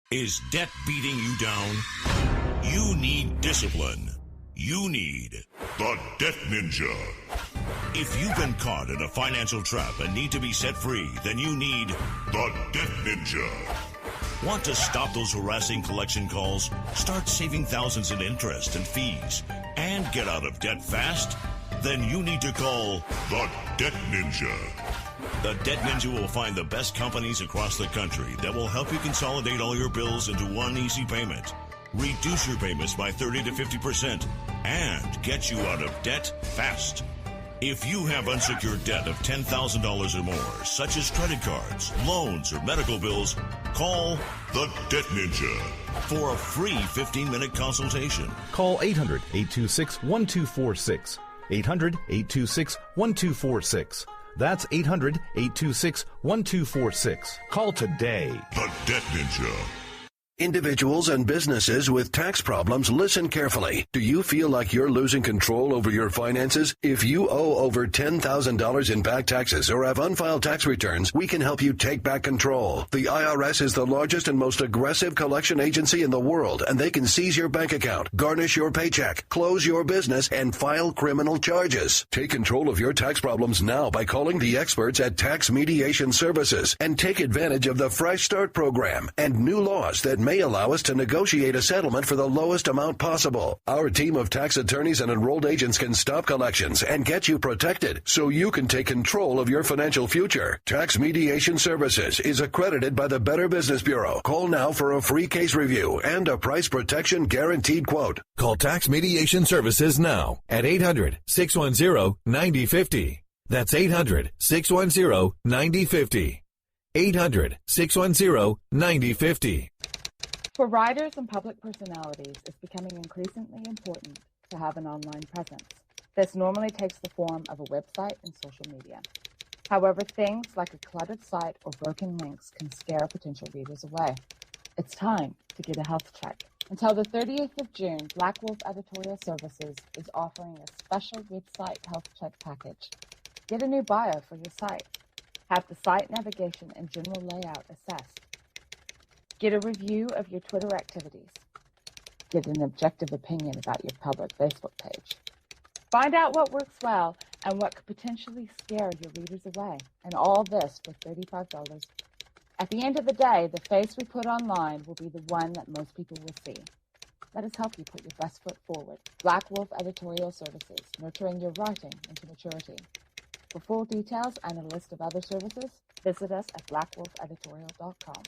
Is debt beating you down? You need discipline. You need the Debt Ninja. If you've been caught in a financial trap and need to be set free, then you need the Debt Ninja. Want to stop those harassing collection calls, start saving thousands in interest and fees, and get out of debt fast? Then you need to call the Debt Ninja. The Debt Ninja will find the best companies across the country that will help you consolidate all your bills into one easy payment, reduce your payments by 30 to 50%, and get you out of debt fast. If you have unsecured debt of $10,000 or more, such as credit cards, loans, or medical bills, call the Debt Ninja for a free 15-minute consultation. Call 800-826-1246. 800-826-1246. That's 800-826-1246. Call today. The Debt Ninja. Individuals and businesses with tax problems, listen carefully. Do you feel like you're losing control over your finances? If you owe over $10,000 in back taxes or have unfiled tax returns, we can help you take back control. The IRS is the largest and most aggressive collection agency in the world, and they can seize your bank account, garnish your paycheck, close your business, and file criminal charges. Take control of your tax problems now by calling the experts at Tax Mediation Services and take advantage of the Fresh Start program and new laws that may allow us to negotiate a settlement for the lowest amount possible. Our team of tax attorneys and enrolled agents can stop collections and get you protected so you can take control of your financial future. Tax Mediation Services is accredited by the Better Business Bureau. Call now for a free case review and a price protection guaranteed quote. Call Tax Mediation Services now at 800-610-9050. That's 800-610-9050. 800-610-9050. For writers and public personalities, it's becoming increasingly important to have an online presence. This normally takes the form of a website and social media. However, things like a cluttered site or broken links can scare potential readers away. It's time to get a health check. Until the 30th of June, Black Wolf Editorial Services is offering a special website health check package. Get a new bio for your site. Have the site navigation and general layout assessed. Get a review of your Twitter activities. Get an objective opinion about your public Facebook page. Find out what works well and what could potentially scare your readers away. And all this for $35. At the end of the day, the face we put online will be the one that most people will see. Let us help you put your best foot forward. Black Wolf Editorial Services, nurturing your writing into maturity. For full details and a list of other services, visit us at blackwolfeditorial.com.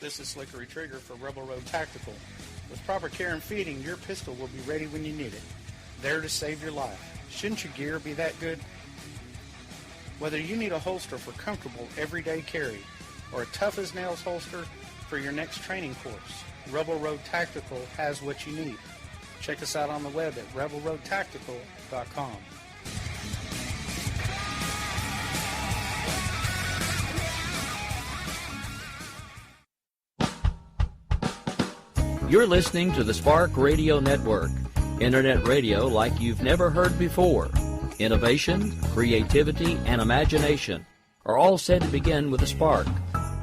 This is Slickery Trigger for Rebel Road Tactical. With proper care and feeding, your pistol will be ready when you need it. There to save your life. Shouldn't your gear be that good? Whether you need a holster for comfortable everyday carry or a tough-as-nails holster for your next training course, Rebel Road Tactical has what you need. Check us out on the web at rebelroadtactical.com. You're listening to the Spark Radio Network, internet radio like you've never heard before. Innovation, creativity, and imagination are all said to begin with a spark.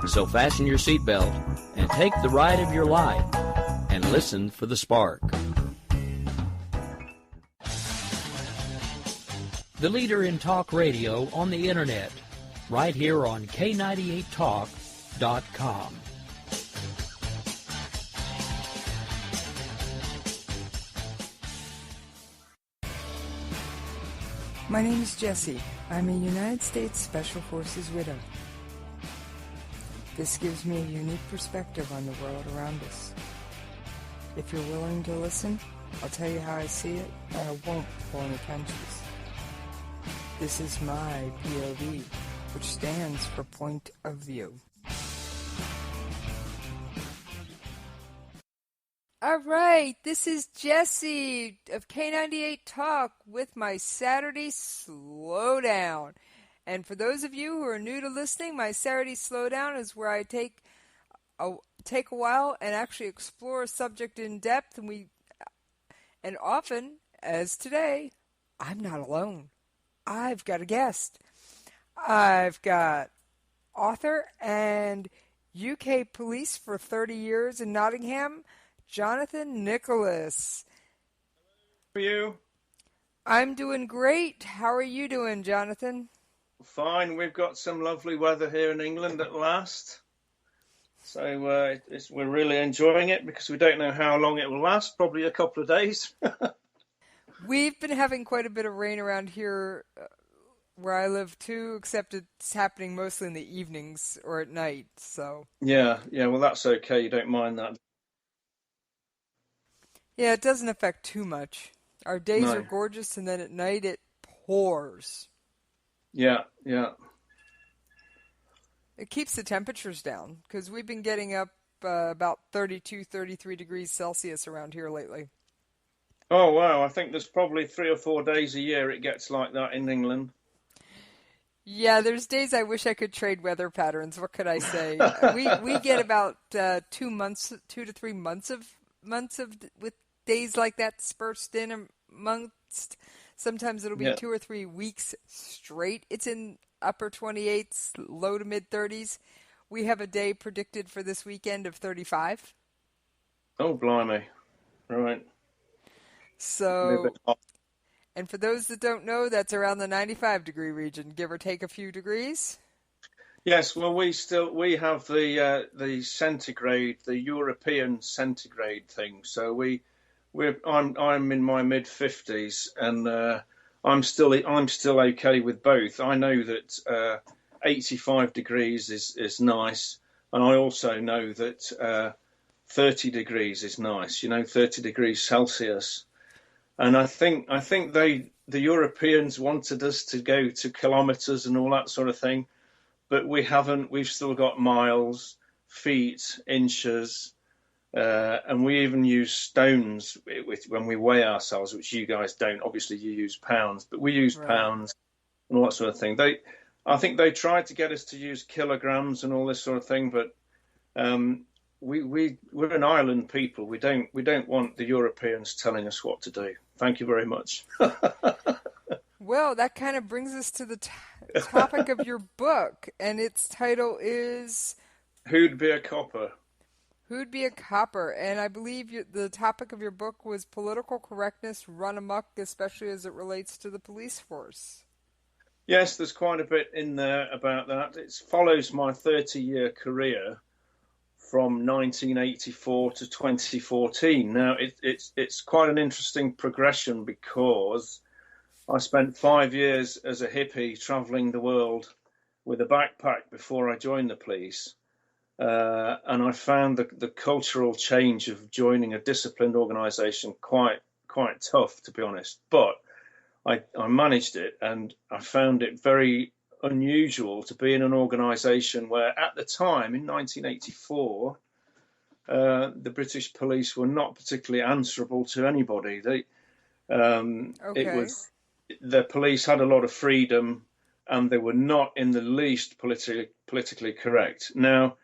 So fasten your seatbelt and take the ride of your life and listen for the spark. The leader in talk radio on the internet, right here on K98Talk.com. My name is Jessie. I'm a United States Special Forces widow. This gives me a unique perspective on the world around us. If you're willing to listen, I'll tell you how I see it, and I won't pull any punches. This is my POV, which stands for Point of View. All right, this is Jessie of K98 Talk with my Saturday Slowdown. And for those of you who are new to listening, my Saturday Slowdown is where I take a while and actually explore a subject in depth, and And often, as today, I'm not alone. I've got a guest. I've got author and UK police for 30 years in Nottingham, Jonathan Nicholas. How are you? I'm doing great. How are you doing, Jonathan? Fine. We've got some lovely weather here in England at last. So we're really enjoying it because we don't know how long it will last, probably a couple of days. We've been having quite a bit of rain around here where I live too, except it's happening mostly in the evenings or at night. So Yeah, well, that's okay. You don't mind that. yeah, it doesn't affect too much. Our days No. are gorgeous, and then at night it pours. Yeah. It keeps the temperatures down because we've been getting up about 32, 33 degrees Celsius around here lately. Oh, wow. I think there's probably 3 or 4 days a year it gets like that in England. Yeah, there's days I wish I could trade weather patterns. What could I say? we get about 2 to 3 months of with days like that dispersed in amongst. Sometimes it'll be 2 or 3 weeks straight. It's in upper 28s, low to mid 30s. We have a day predicted for this weekend of 35. Oh, blimey. Right. So, and for those that don't know, that's around the 95-degree region, give or take a few degrees. Yes, well, we have the centigrade, the European centigrade thing. So I'm in my mid-50s, and I'm still okay with both. I know that 85 degrees is nice, and I also know that 30 degrees is nice. 30 degrees Celsius, and I think the Europeans wanted us to go to kilometers and all that sort of thing, but we haven't. We've still got miles, feet, inches. And we even use stones when we weigh ourselves, which you guys don't. Obviously, you use pounds, but we use pounds and all that sort of thing. I think they tried to get us to use kilograms and all this sort of thing, but we're an island people. We don't want the Europeans telling us what to do. Thank you very much. Well, that kind of brings us to the topic of your book, and its title is Who'd Be a Copper? Who'd Be a Copper? And I believe the topic of your book was political correctness run amok, especially as it relates to the police force. Yes, there's quite a bit in there about that. It follows my 30-year career from 1984 to 2014. Now, it's quite an interesting progression because I spent 5 years as a hippie traveling the world with a backpack before I joined the police. And I found the cultural change of joining a disciplined organisation quite tough, to be honest. But I managed it, and I found it very unusual to be in an organisation where, at the time, in 1984, the British police were not particularly answerable to anybody. The police had a lot of freedom, and they were not in the least politically correct. Now,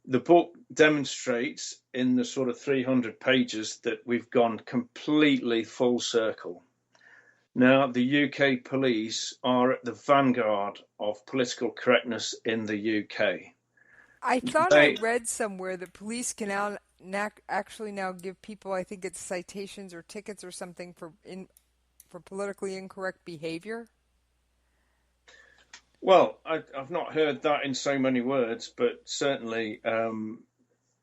the book demonstrates in the sort of 300 pages that we've gone completely full circle. Now, the UK police are at the vanguard of political correctness in the UK. I thought I read somewhere that police can actually now give people, I think it's citations or tickets or something for politically incorrect behavior. Well, I've not heard that in so many words, but certainly,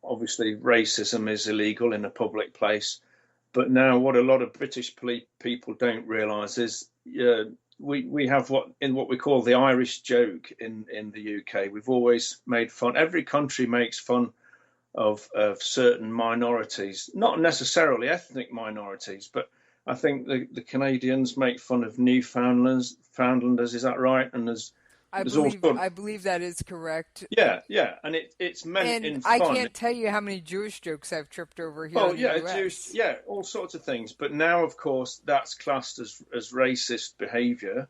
obviously, racism is illegal in a public place. But now, what a lot of British people don't realise is we have what we call the Irish joke in the UK. We've always made fun. Every country makes fun of certain minorities, not necessarily ethnic minorities, but I think the Canadians make fun of Newfoundlanders. Is that right? And I believe that is correct. Yeah, and it's meant in fun. I can't tell you how many Jewish jokes I've tripped over here in the US. All sorts of things. But now, of course, that's classed as racist behaviour.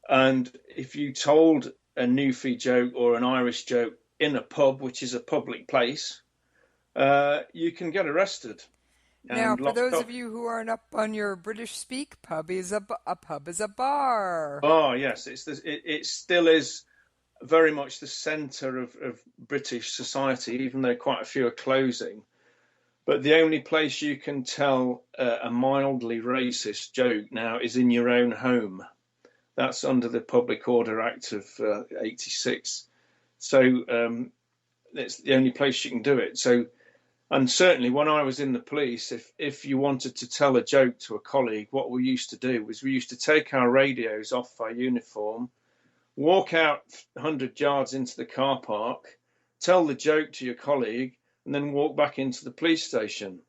And if you told a Newfie joke or an Irish joke in a pub, which is a public place, you can get arrested. Now, and for locked those up. of you who aren't up on your British speak, pub is a pub is a bar. Oh yes, it still is very much the centre of British society, even though quite a few are closing. But the only place you can tell a mildly racist joke now is in your own home. That's under the Public Order Act of '86. So it's the only place you can do it. So, and certainly when I was in the police, if you wanted to tell a joke to a colleague, what we used to do was we used to take our radios off our uniform, walk out 100 yards into the car park, tell the joke to your colleague, and then walk back into the police station.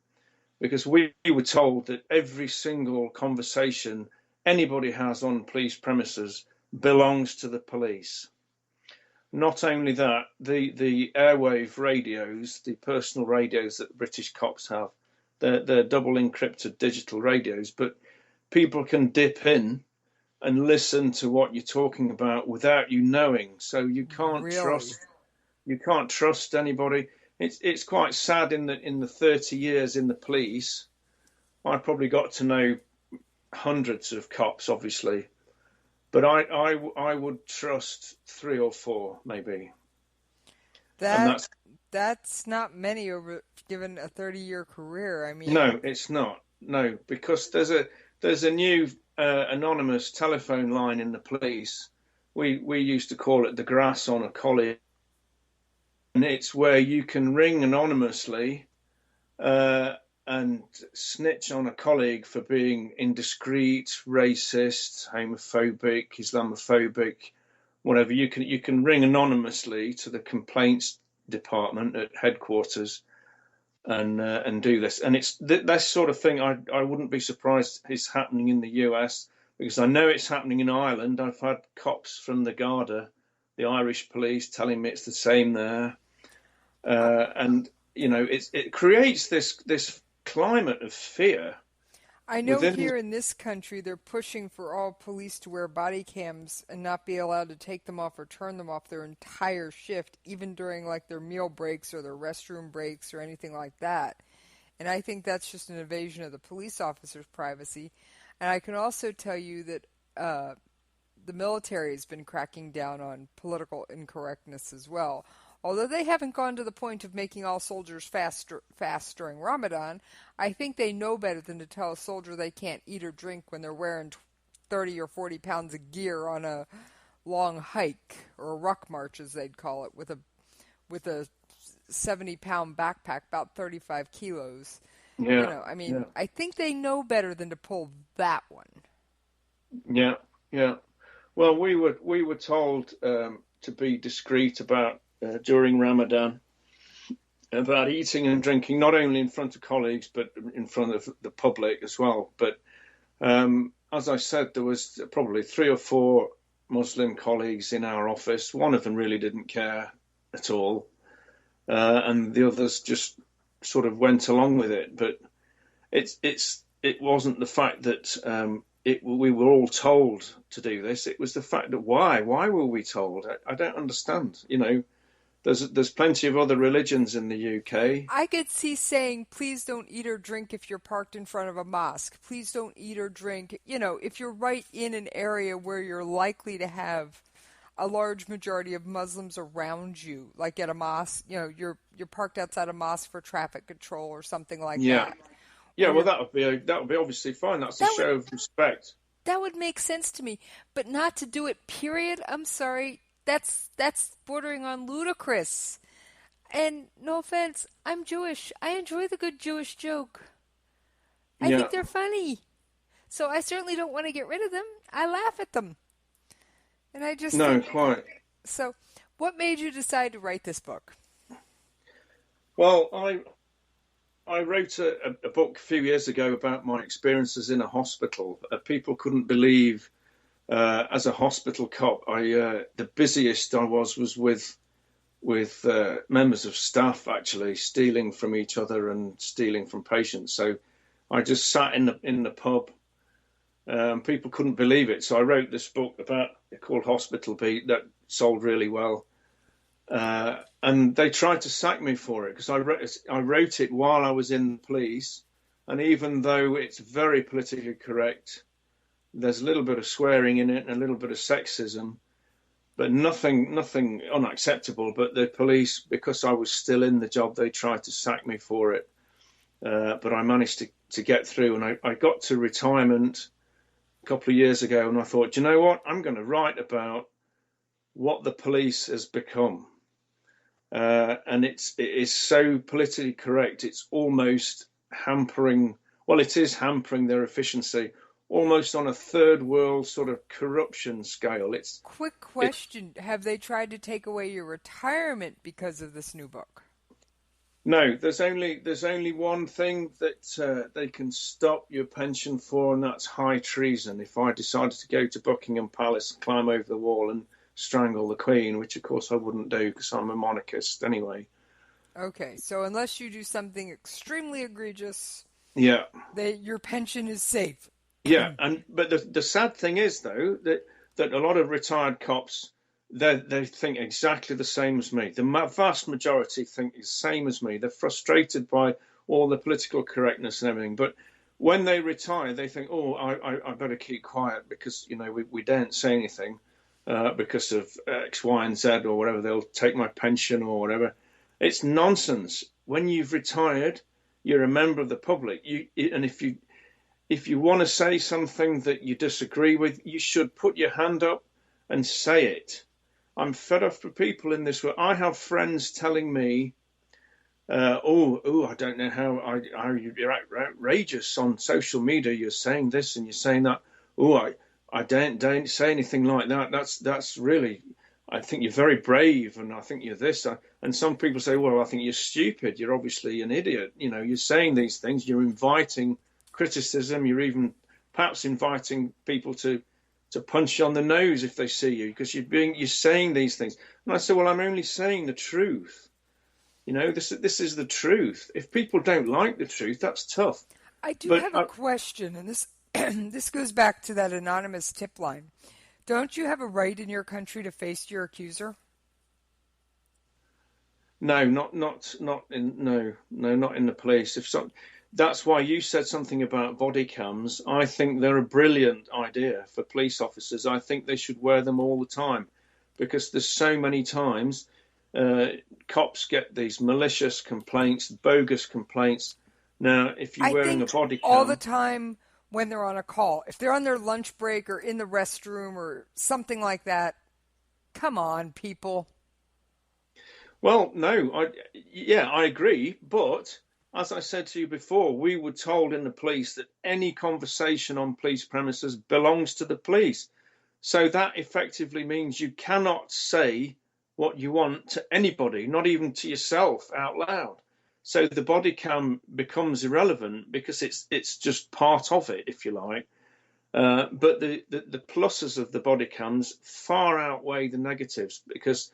Because we were told that every single conversation anybody has on police premises belongs to the police. Not only that, the airwave radios, the personal radios that British cops have, they're double encrypted digital radios, but people can dip in and listen to what you're talking about without you knowing. So you can't trust anybody. It's quite sad in the 30 years in the police, I probably got to know hundreds of cops, obviously, but I would trust 3 or 4 maybe. That's not many over given a 30-year career. I mean, no, it's not. No, because there's a new anonymous telephone line in the police. We used to call it the grass on a collie, and it's where you can ring anonymously and snitch on a colleague for being indiscreet, racist, homophobic, Islamophobic, whatever. You can ring anonymously to the complaints department at headquarters and do this. And it's that sort of thing I wouldn't be surprised is happening in the US, because I know it's happening in Ireland. I've had cops from the Garda, the Irish police, telling me it's the same there. And you know, it creates this climate of fear. I know here in this country they're pushing for all police to wear body cams and not be allowed to take them off or turn them off their entire shift, even during like their meal breaks or their restroom breaks or anything like that. And I think that's just an invasion of the police officer's privacy. And I can also tell you that the military has been cracking down on political incorrectness as well. Although they haven't gone to the point of making all soldiers fast during Ramadan, I think they know better than to tell a soldier they can't eat or drink when they're wearing 30 or 40 pounds of gear on a long hike, or a ruck march as they'd call it, with a 70-pound backpack, about 35 kilos. Yeah, you know, I mean, yeah. I think they know better than to pull that one. Yeah, yeah. Well, we were told to be discreet about during Ramadan, about eating and drinking, not only in front of colleagues, but in front of the public as well. But as I said, there was probably 3 or 4 Muslim colleagues in our office. One of them really didn't care at all. And the others just sort of went along with it. But it wasn't the fact that we were all told to do this. It was the fact that why were we told? I don't understand, you know. There's plenty of other religions in the UK. I could see saying, please don't eat or drink if you're parked in front of a mosque. Please don't eat or drink. You know, if you're right in an area where you're likely to have a large majority of Muslims around you, like at a mosque, you know, you're parked outside a mosque for traffic control or something like that. Yeah, well, that would be obviously fine. That's a show of respect. That would make sense to me, but not to do it, period. I'm sorry. That's bordering on ludicrous. And no offense, I'm Jewish. I enjoy the good Jewish joke. I think they're funny. So I certainly don't want to get rid of them. I laugh at them. And I just quite. So, what made you decide to write this book? Well, I wrote a book a few years ago about my experiences in a hospital. People couldn't believe. As a hospital cop, the busiest I was with members of staff actually stealing from each other and stealing from patients. So I just sat in the pub. People couldn't believe it. So I wrote this book called Hospital Beat that sold really well. And they tried to sack me for it because I wrote it while I was in the police, And even though it's very politically correct, there's a little bit of swearing in it and a little bit of sexism, but nothing unacceptable. But the police, because I was still in the job, they tried to sack me for it. But I managed to get through, and I got to retirement a couple of years ago, and I thought, you know what, I'm going to write about what the police has become. And it is so politically correct, it's almost hampering, well, it is hampering their efficiency, almost on a third world sort of corruption scale. Quick question, have they tried to take away your retirement because of this new book? No, there's only one thing that they can stop your pension for, and that's high treason. If I decided to go to Buckingham Palace, climb over the wall and strangle the Queen, which of course I wouldn't do because I'm a monarchist anyway. Okay, so unless you do something extremely egregious, yeah, your pension is safe. Yeah, but the sad thing is though that a lot of retired cops they think exactly the same as me. The vast majority think the same as me. They're frustrated by all the political correctness and everything, but when they retire, they think, oh, I better keep quiet because we daren't say anything. Because of X, Y, and Z or whatever, they'll take my pension or whatever. It's nonsense. When you've retired, you're a member of the public. And if you want to say something that you disagree with, you should put your hand up and say it. I'm fed up with people in this world. I have friends telling me, I don't know how you're outrageous on social media. You're saying this and you're saying that. I don't say anything like that. That's really, I think you're very brave, and I think you're this. And some people say, well, I think you're stupid. You're obviously an idiot. You're saying these things. You're inviting criticism. You're even perhaps inviting people to punch you on the nose if they see you because you're saying these things. And I say, well, I'm only saying the truth. This is the truth. If people don't like the truth, that's tough. I do have a question, and this. This goes back to that anonymous tip line. Don't you have a right in your country to face your accuser? No, not in the police. That's why you said something about body cams. I think they're a brilliant idea for police officers. I think they should wear them all the time because there's so many times cops get these malicious complaints, bogus complaints. Now, if you're wearing a body cam, all the time. When they're on a call, if they're on their lunch break or in the restroom or something like that, come on, people. Well, no, I agree. But as I said to you before, we were told in the police that any conversation on police premises belongs to the police. So that effectively means you cannot say what you want to anybody, not even to yourself out loud. So the body cam becomes irrelevant because it's just part of it, if you like. But the pluses of the body cams far outweigh the negatives because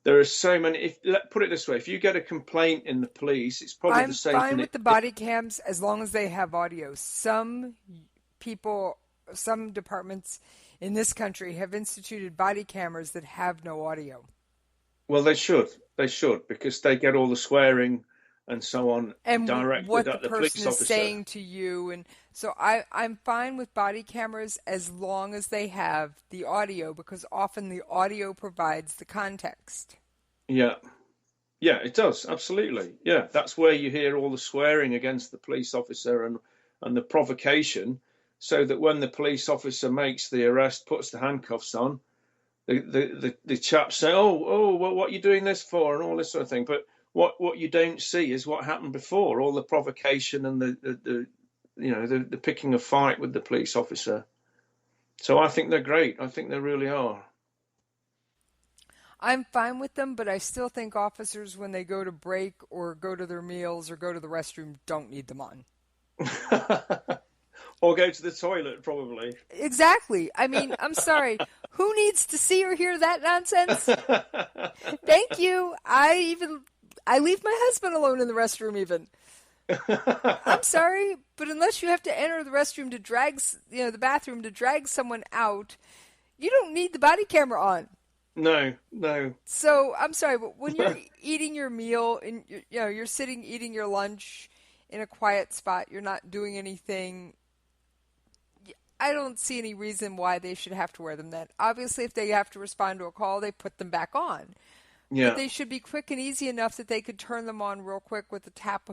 there are so many. Put it this way: if you get a complaint in the police, it's probably the same. I'm fine with the body cams as long as they have audio. Some departments in this country have instituted body cameras that have no audio. Well, they should because they get all the swearing and so on, and directed what at the police person officer. is saying to you. And so I'm fine with body cameras as long as they have the audio, because often the audio provides the context. Yeah, it does, absolutely. Yeah, that's where you hear all the swearing against the police officer and the provocation, so that when the police officer makes the arrest, puts the handcuffs on, the chaps say, well, what are you doing this for, and all this sort of thing. But what you don't see is what happened before, all the provocation and the picking a fight with the police officer. So I think they're great. I think they really are. I'm fine with them, but I still think officers, when they go to break or go to their meals or go to the restroom, don't need them on. Or go to the toilet, probably. Exactly. I mean, I'm sorry. Who needs to see or hear that nonsense? Thank you. I leave my husband alone in the restroom even. I'm sorry, but unless you have to enter the restroom to drag, the bathroom to drag someone out, you don't need the body camera on. No. So I'm sorry, but when you're eating your meal and you're sitting eating your lunch in a quiet spot, you're not doing anything. I don't see any reason why they should have to wear them then. Obviously, if they have to respond to a call, they put them back on. Yeah. But they should be quick and easy enough that they could turn them on real quick with the tap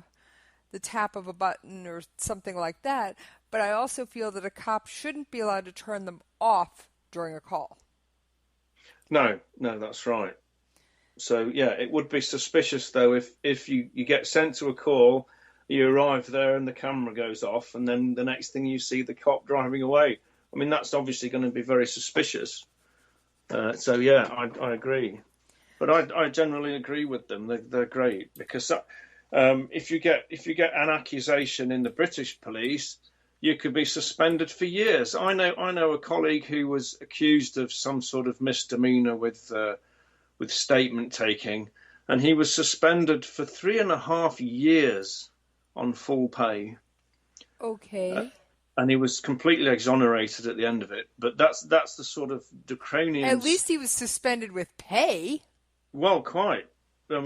of a button or something like that. But I also feel that a cop shouldn't be allowed to turn them off during a call. No, that's right. So, yeah, it would be suspicious, though, if you get sent to a call, you arrive there and the camera goes off, and then the next thing you see the cop driving away. I mean, that's obviously going to be very suspicious. So, yeah, I agree. But I generally agree with them. They're great because if you get an accusation in the British police, you could be suspended for years. I know a colleague who was accused of some sort of misdemeanor with statement taking, and he was suspended for 3.5 years on full pay. Okay. And he was completely exonerated at the end of it. But that's the sort of draconian. At least he was suspended with pay. Well, quite. But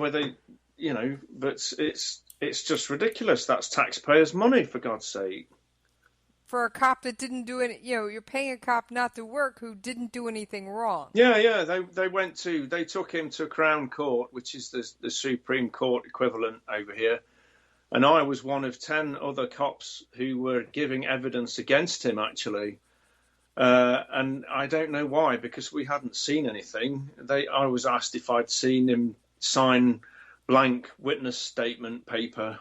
it's just ridiculous. That's taxpayers' money, for God's sake. For a cop that didn't do any, you're paying a cop not to work who didn't do anything wrong. Yeah. They took him to Crown Court, which is the Supreme Court equivalent over here. And I was one of 10 other cops who were giving evidence against him, actually. And I don't know why, because we hadn't seen anything. I was asked if I'd seen him sign blank witness statement paper,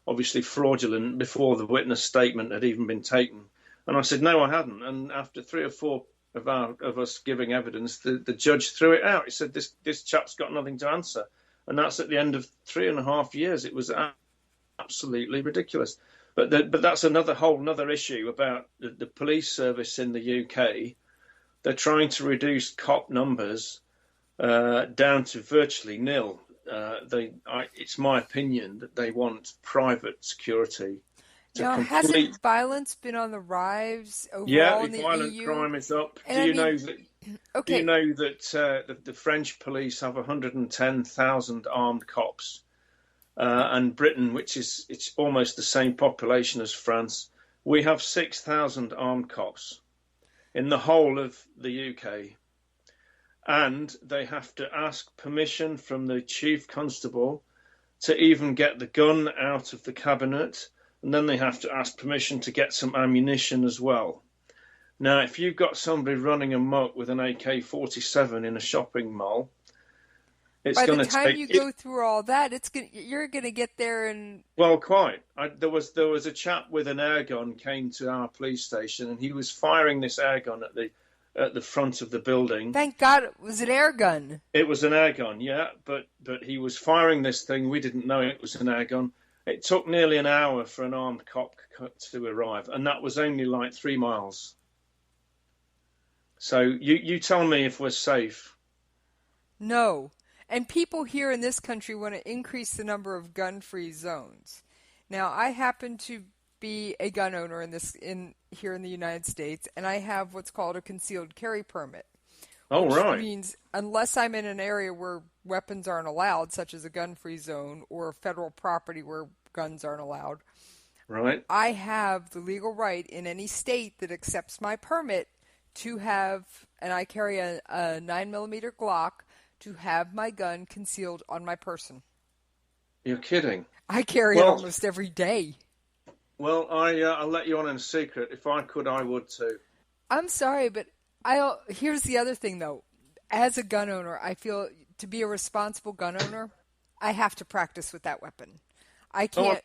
obviously fraudulent, before the witness statement had even been taken. And I said, no, I hadn't. And after 3 or 4 of us giving evidence, the judge threw it out. He said, this chap's got nothing to answer. And that's at the end of 3.5 years. It was absolutely ridiculous. But that's another issue about the police service in the UK. They're trying to reduce cop numbers down to virtually nil. It's my opinion that they want private security. Hasn't violence been on the rise overall in the violent EU? crime is up. And Do you know that the French police have 110,000 armed cops? And Britain, it's almost the same population as France, we have 6,000 armed cops in the whole of the UK. And they have to ask permission from the chief constable to even get the gun out of the cabinet. And then they have to ask permission to get some ammunition as well. Now, if you've got somebody running amok with an AK-47 in a shopping mall, by the time you go through all that, you're going to get there and... Well, quite. There was a chap with an air gun came to our police station, and he was firing this air gun at the front of the building. Thank God it was an air gun. It was an air gun, yeah, but he was firing this thing. We didn't know it was an air gun. It took nearly an hour for an armed cop to arrive, and that was only like 3 miles. So you tell me if we're safe. No. And people here in this country want to increase the number of gun-free zones. Now, I happen to be a gun owner here in the United States, and I have what's called a concealed carry permit. Oh, right. Which means unless I'm in an area where weapons aren't allowed, such as a gun-free zone or federal property where guns aren't allowed, right, I have the legal right in any state that accepts my permit to have, and I carry a 9mm Glock, to have my gun concealed on my person. You're kidding. I carry it almost every day. Well, I'll let you on in a secret. If I could, I would too. I'm sorry, but here's the other thing, though. As a gun owner, I feel to be a responsible gun owner, I have to practice with that weapon. I can't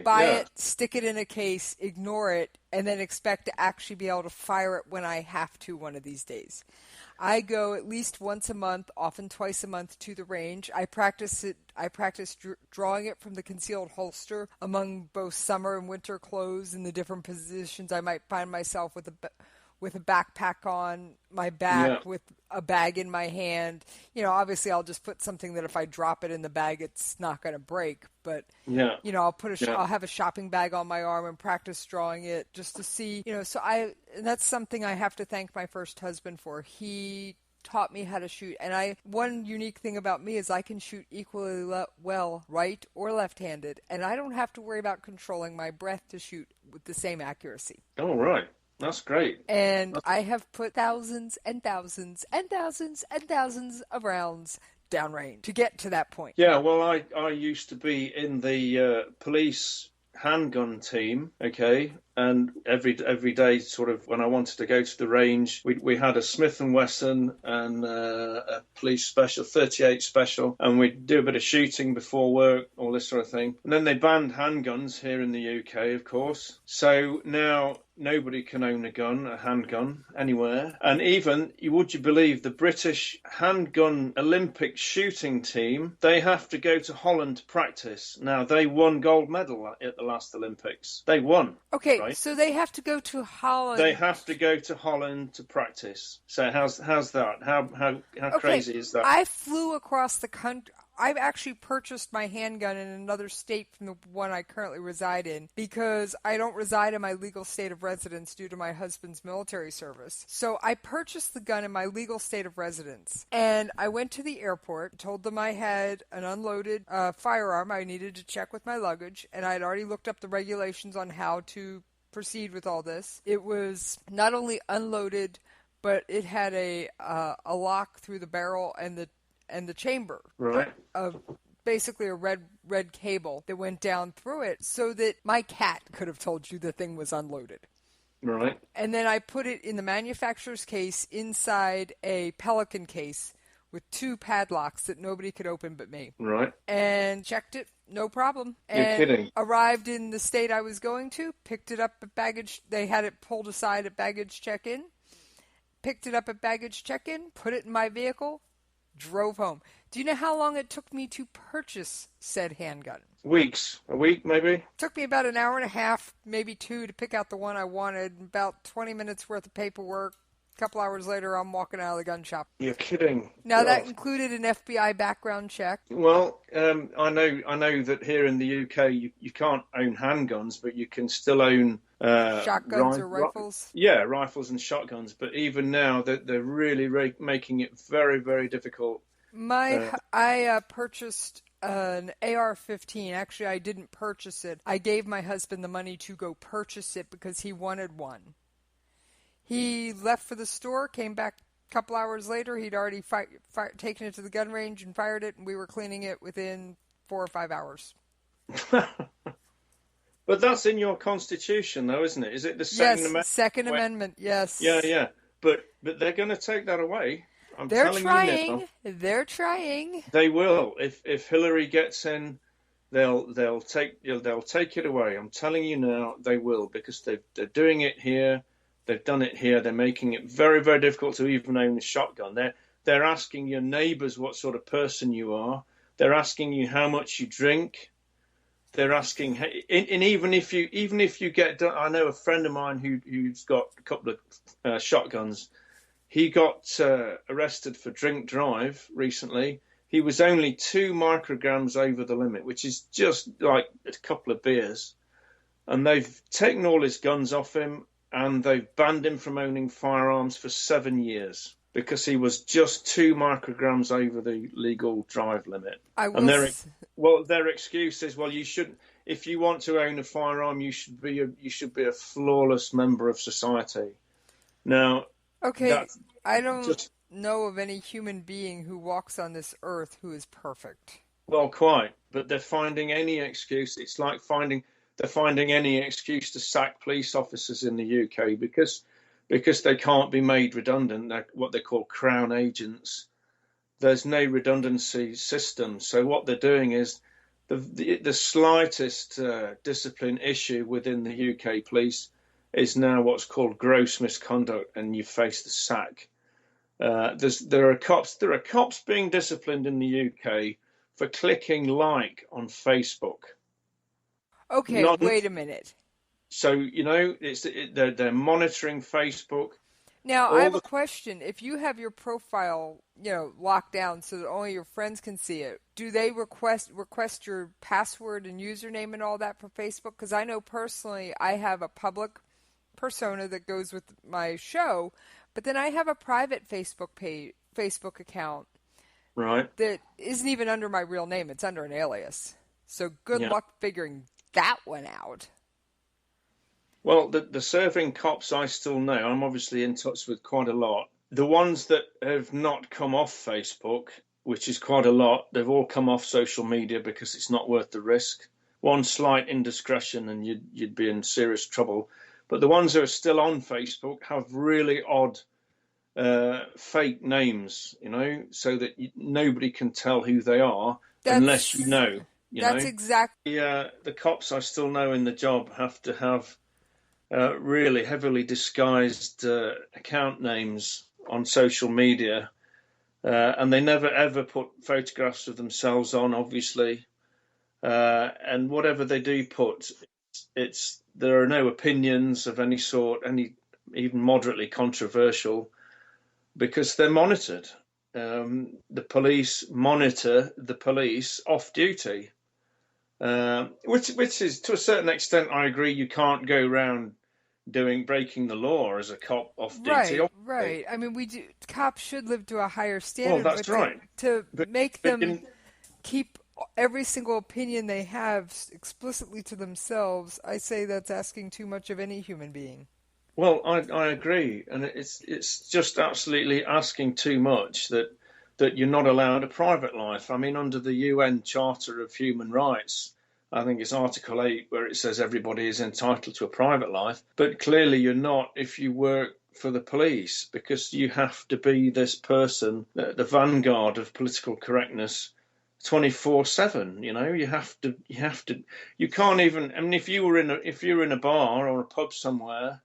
buy it, stick it in a case, ignore it, and then expect to actually be able to fire it when I have to one of these days. I go at least once a month, often twice a month, to the range. I practice it. I practice drawing it from the concealed holster among both summer and winter clothes in the different positions I might find myself with a backpack on my back, with a bag in my hand. Obviously I'll just put something that if I drop it in the bag, it's not going to break. But I'll have a shopping bag on my arm and practice drawing it just to see. So that's something I have to thank my first husband for. He taught me how to shoot. And one unique thing about me is I can shoot equally well right or left-handed, and I don't have to worry about controlling my breath to shoot with the same accuracy. Oh, right. That's great. And I have put thousands and thousands and thousands and thousands of rounds downrange to get to that point. Yeah, well, I used to be in the police handgun team, okay, and every day, sort of, when I wanted to go to the range, we had a Smith & Wesson and a police special, 38 special, and we'd do a bit of shooting before work, all this sort of thing. And then they banned handguns here in the UK, of course. So now nobody can own a handgun, anywhere. And even, would you believe, the British handgun Olympic shooting team, they have to go to Holland to practice. Now, they won gold medal at the last Olympics. They won. Okay, right? So they have to go to Holland. They have to go to Holland to practice. So how's that? How crazy is that? I flew across the country. I've actually purchased my handgun in another state from the one I currently reside in because I don't reside in my legal state of residence due to my husband's military service. So I purchased the gun in my legal state of residence. And I went to the airport, told them I had an unloaded firearm I needed to check with my luggage, and I had already looked up the regulations on how to proceed with all this. It was not only unloaded, but it had a lock through the barrel and the chamber, right, of basically a red cable that went down through it, so that my cat could have told you the thing was unloaded. Right. And then I put it in the manufacturer's case inside a Pelican case with 2 padlocks that nobody could open but me. Right. And checked it, no problem. You're and kidding. Arrived in the state I was going to, picked it up at baggage. They had it pulled aside at baggage check-in. Picked it up at baggage check-in, put it in my vehicle, drove home. Do you know how long it took me to purchase said handgun? Weeks. A week, maybe? It took me about an hour and a half, maybe 2, to pick out the one I wanted. About 20 minutes worth of paperwork. A couple hours later, I'm walking out of the gun shop. You're kidding. Now, that included an FBI background check. Well, I know that here in the UK, you can't own handguns, but you can still own shotguns or rifles? Yeah, rifles and shotguns. But even now, they're really making it very, very difficult. I purchased an AR-15. Actually, I didn't purchase it. I gave my husband the money to go purchase it because he wanted one. He left for the store, came back a couple hours later. He'd already taken it to the gun range and fired it, and we were cleaning it within 4 or 5 hours. But that's in your Constitution, though, isn't it? Is it the Second Amendment? Yes, Second Amendment, yes. Yeah. But they're going to take that away. They're trying. They're trying. They will. If Hillary gets in, they'll take it away. I'm telling you now, they will, because they're doing it here. They've done it here. They're making it very, very difficult to even own a shotgun. They're asking your neighbours what sort of person you are. They're asking you how much you drink. They're asking, and even if you get done, I know a friend of mine who's got a couple of shotguns. He got arrested for drink drive recently. He was only 2 micrograms over the limit, which is just like a couple of beers. And they've taken all his guns off him, and they've banned him from owning firearms for 7 years because he was just 2 micrograms over the legal drive limit. Their excuse is, well, you shouldn't. If you want to own a firearm, you should be a flawless member of society. Now, okay, I don't know of any human being who walks on this earth who is perfect. Well, quite, but they're finding any excuse. It's like they're finding any excuse to sack police officers in the UK because they can't be made redundant. They're what they call crown agents. There's no redundancy system. So what they're doing is the slightest discipline issue within the UK police is now what's called gross misconduct, and you face the sack. There are cops being disciplined in the UK for clicking like on Facebook. Okay, wait a minute. So, they're monitoring Facebook. Now, I have a question. If you have your profile, locked down so that only your friends can see it, do they request your password and username and all that for Facebook? Because I know personally I have a public persona that goes with my show, but then I have a private Facebook Facebook account Right. that isn't even under my real name. It's under an alias. So good Yeah. luck figuring that one out. Well, the serving cops I still know, I'm obviously in touch with quite a lot. The ones that have not come off Facebook, which is quite a lot, they've all come off social media because it's not worth the risk. One slight indiscretion and you'd be in serious trouble. But the ones that are still on Facebook have really odd fake names, so that nobody can tell who they are unless you know. That's exactly. The cops I still know in the job have to have really heavily disguised account names on social media, and they never ever put photographs of themselves on, obviously. And whatever they do put, there are no opinions of any sort, any even moderately controversial, because they're monitored. The police monitor the police off duty, which is, to a certain extent, I agree. You can't go around breaking the law as a cop off duty. Right. I mean, cops should live to a higher standard. Well, that's right. To make them keep every single opinion they have explicitly to themselves, I say that's asking too much of any human being. Well, I agree, and it's just absolutely asking too much that you're not allowed a private life. I mean, under the UN Charter of Human Rights, I think it's Article 8 where it says everybody is entitled to a private life, but clearly you're not if you work for the police, because you have to be this person, the vanguard of political correctness, 24/7. You can't even. I mean, if you were in a bar or a pub somewhere,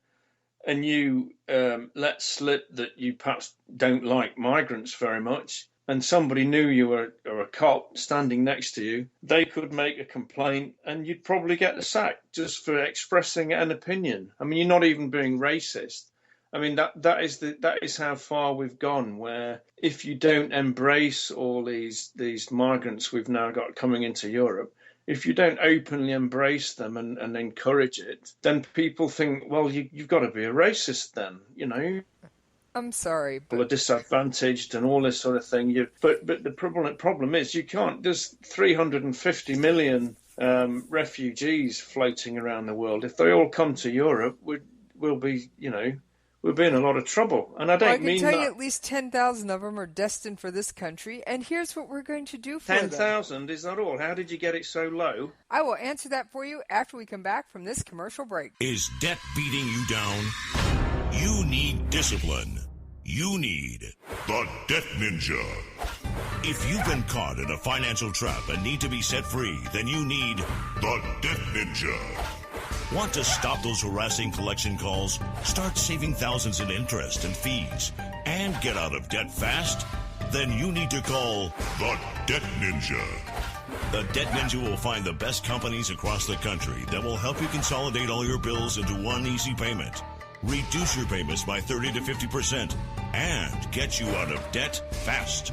and you let slip that you perhaps don't like migrants very much, and somebody knew you were a cop standing next to you, they could make a complaint and you'd probably get the sack just for expressing an opinion. I mean, you're not even being racist. I mean, that is how far we've gone, where if you don't embrace all these migrants we've now got coming into Europe, if you don't openly embrace them and encourage it, then people think, well, you've got to be a racist then, I'm sorry, but people are disadvantaged and all this sort of thing. But the problem is you can't. There's 350 million refugees floating around the world. If they all come to Europe, we'll be in a lot of trouble. And I don't mean that. I can tell you at least 10,000 of them are destined for this country, and here's what we're going to do for 10,000 is not all. How did you get it so low? I will answer that for you after we come back from this commercial break. Is debt beating you down? You need discipline. You need the Debt Ninja. If you've been caught in a financial trap and need to be set free, then you need the Debt Ninja. Want to stop those harassing collection calls, start saving thousands in interest and fees, and get out of debt fast? Then you need to call the Debt Ninja. The Debt Ninja will find the best companies across the country that will help you consolidate all your bills into one easy payment, reduce your payments by 30 to 50%, and get you out of debt fast.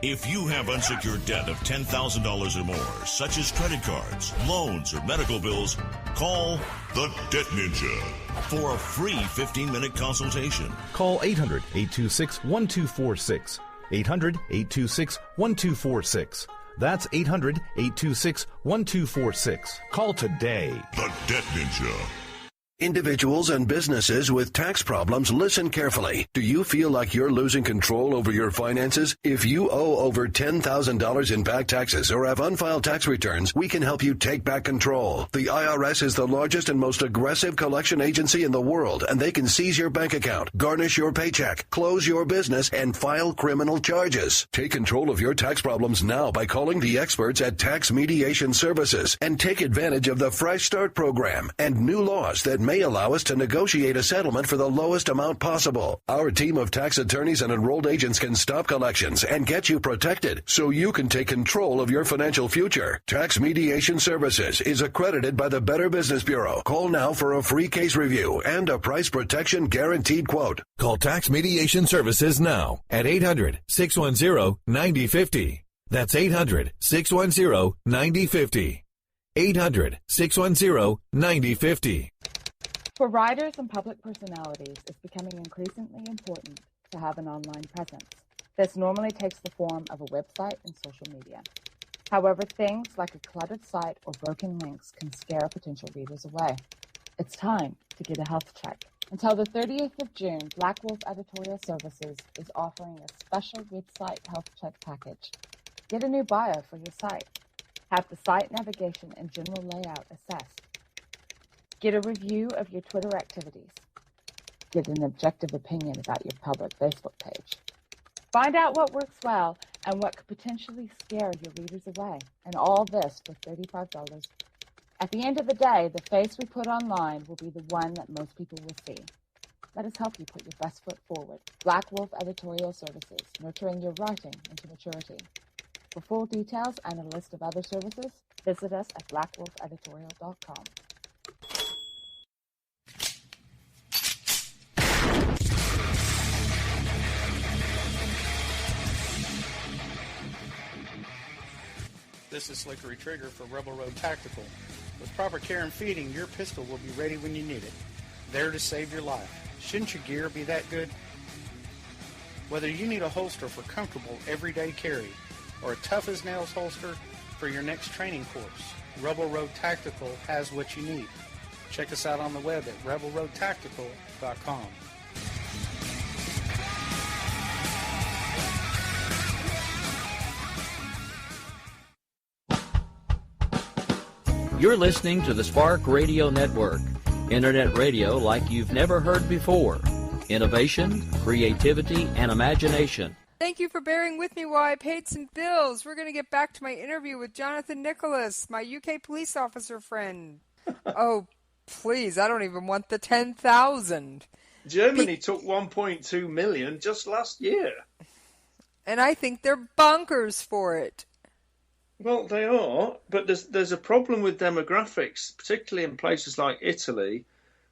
If you have unsecured debt of $10,000 or more, such as credit cards, loans, or medical bills, call the Debt Ninja for a free 15-minute consultation. Call 800-826-1246. 800-826-1246. That's 800-826-1246. Call today. The Debt Ninja. Individuals and businesses with tax problems, listen carefully. Do you feel like you're losing control over your finances? If you owe over $10,000 in back taxes or have unfiled tax returns, we can help you take back control. The IRS is the largest and most aggressive collection agency in the world, and they can seize your bank account, garnish your paycheck, close your business, and file criminal charges. Take control of your tax problems now by calling the experts at Tax Mediation Services and take advantage of the Fresh Start program and new laws that may allow us to negotiate a settlement for the lowest amount possible. Our team of tax attorneys and enrolled agents can stop collections and get you protected so you can take control of your financial future. Tax Mediation Services is accredited by the Better Business Bureau. Call now for a free case review and a price protection guaranteed quote. Call Tax Mediation Services now at 800-610-9050. That's 800-610-9050. 800-610-9050. For writers and public personalities, it's becoming increasingly important to have an online presence. This normally takes the form of a website and social media. However, things like a cluttered site or broken links can scare potential readers away. It's time to get a health check. Until the 30th of June, Black Wolf Editorial Services is offering a special website health check package. Get a new bio for your site. Have the site navigation and general layout assessed. Get a review of your Twitter activities. Get an objective opinion about your public Facebook page. Find out what works well and what could potentially scare your readers away. And all this for $35. At the end of the day, the face we put online will be the one that most people will see. Let us help you put your best foot forward. Black Wolf Editorial Services, nurturing your writing into maturity. For full details and a list of other services, visit us at blackwolfeditorial.com. This is Slickery Trigger for Rebel Road Tactical. With proper care and feeding, your pistol will be ready when you need it. There to save your life. Shouldn't your gear be that good? Whether you need a holster for comfortable everyday carry or a tough-as-nails holster for your next training course, Rebel Road Tactical has what you need. Check us out on the web at rebelroadtactical.com. You're listening to the Spark Radio Network, internet radio like you've never heard before. Innovation, creativity, and imagination. Thank you for bearing with me while I paid some bills. We're going to get back to my interview with Jonathan Nicholas, my UK police officer friend. Oh, please, I don't even want the 10,000. Germany took 1.2 million just last year. And I think they're bonkers for it. Well, they are, but there's a problem with demographics, particularly in places like Italy,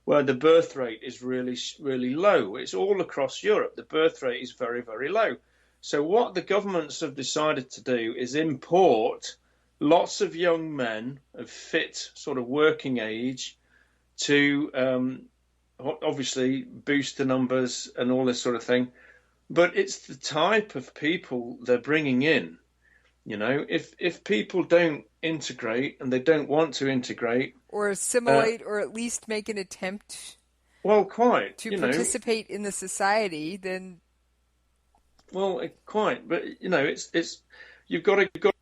where the birth rate is really, really low. It's all across Europe. The birth rate is very, very low. So what the governments have decided to do is import lots of young men of fit sort of working age to obviously boost the numbers and all this sort of thing. But it's the type of people they're bringing in. You know, if people don't integrate and they don't want to integrate or assimilate or at least make an attempt to participate in the society, then quite. But it's you've got to.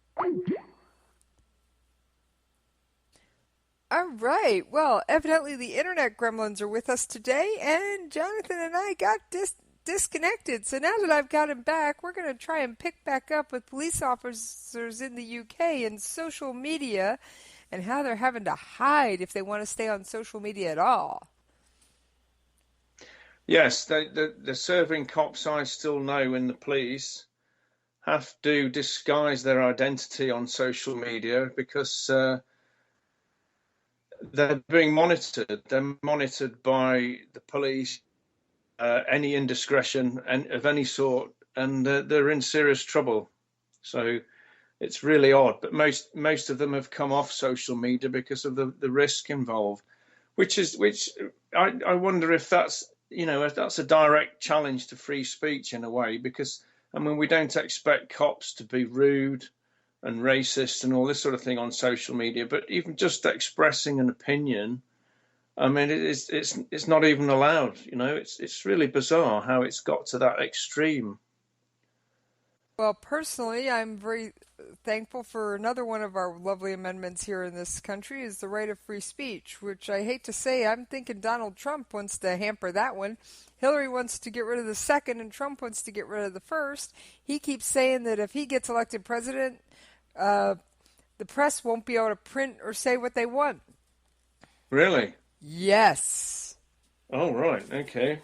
All right. Well, evidently the internet gremlins are with us today, and Jonathan and I got disconnected. So now that I've got him back, we're going to try and pick back up with police officers in the UK and social media and how they're having to hide if they want to stay on social media at all. Yes, the serving cops I still know in the police have to disguise their identity on social media because they're being monitored. They're monitored by the police. Any indiscretion of any sort, and they're in serious trouble. So it's really odd. But most of them have come off social media because of the risk involved, which I wonder if that's a direct challenge to free speech in a way. Because I mean, we don't expect cops to be rude and racist and all this sort of thing on social media, but even just expressing an opinion. I mean, it's not even allowed. It's really bizarre how it's got to that extreme. Well, personally, I'm very thankful for another one of our lovely amendments here in this country is the right of free speech, which I hate to say, I'm thinking Donald Trump wants to hamper that one. Hillary wants to get rid of the second, and Trump wants to get rid of the first. He keeps saying that if he gets elected president, the press won't be able to print or say what they want. Really? Yes. Oh, right. Okay.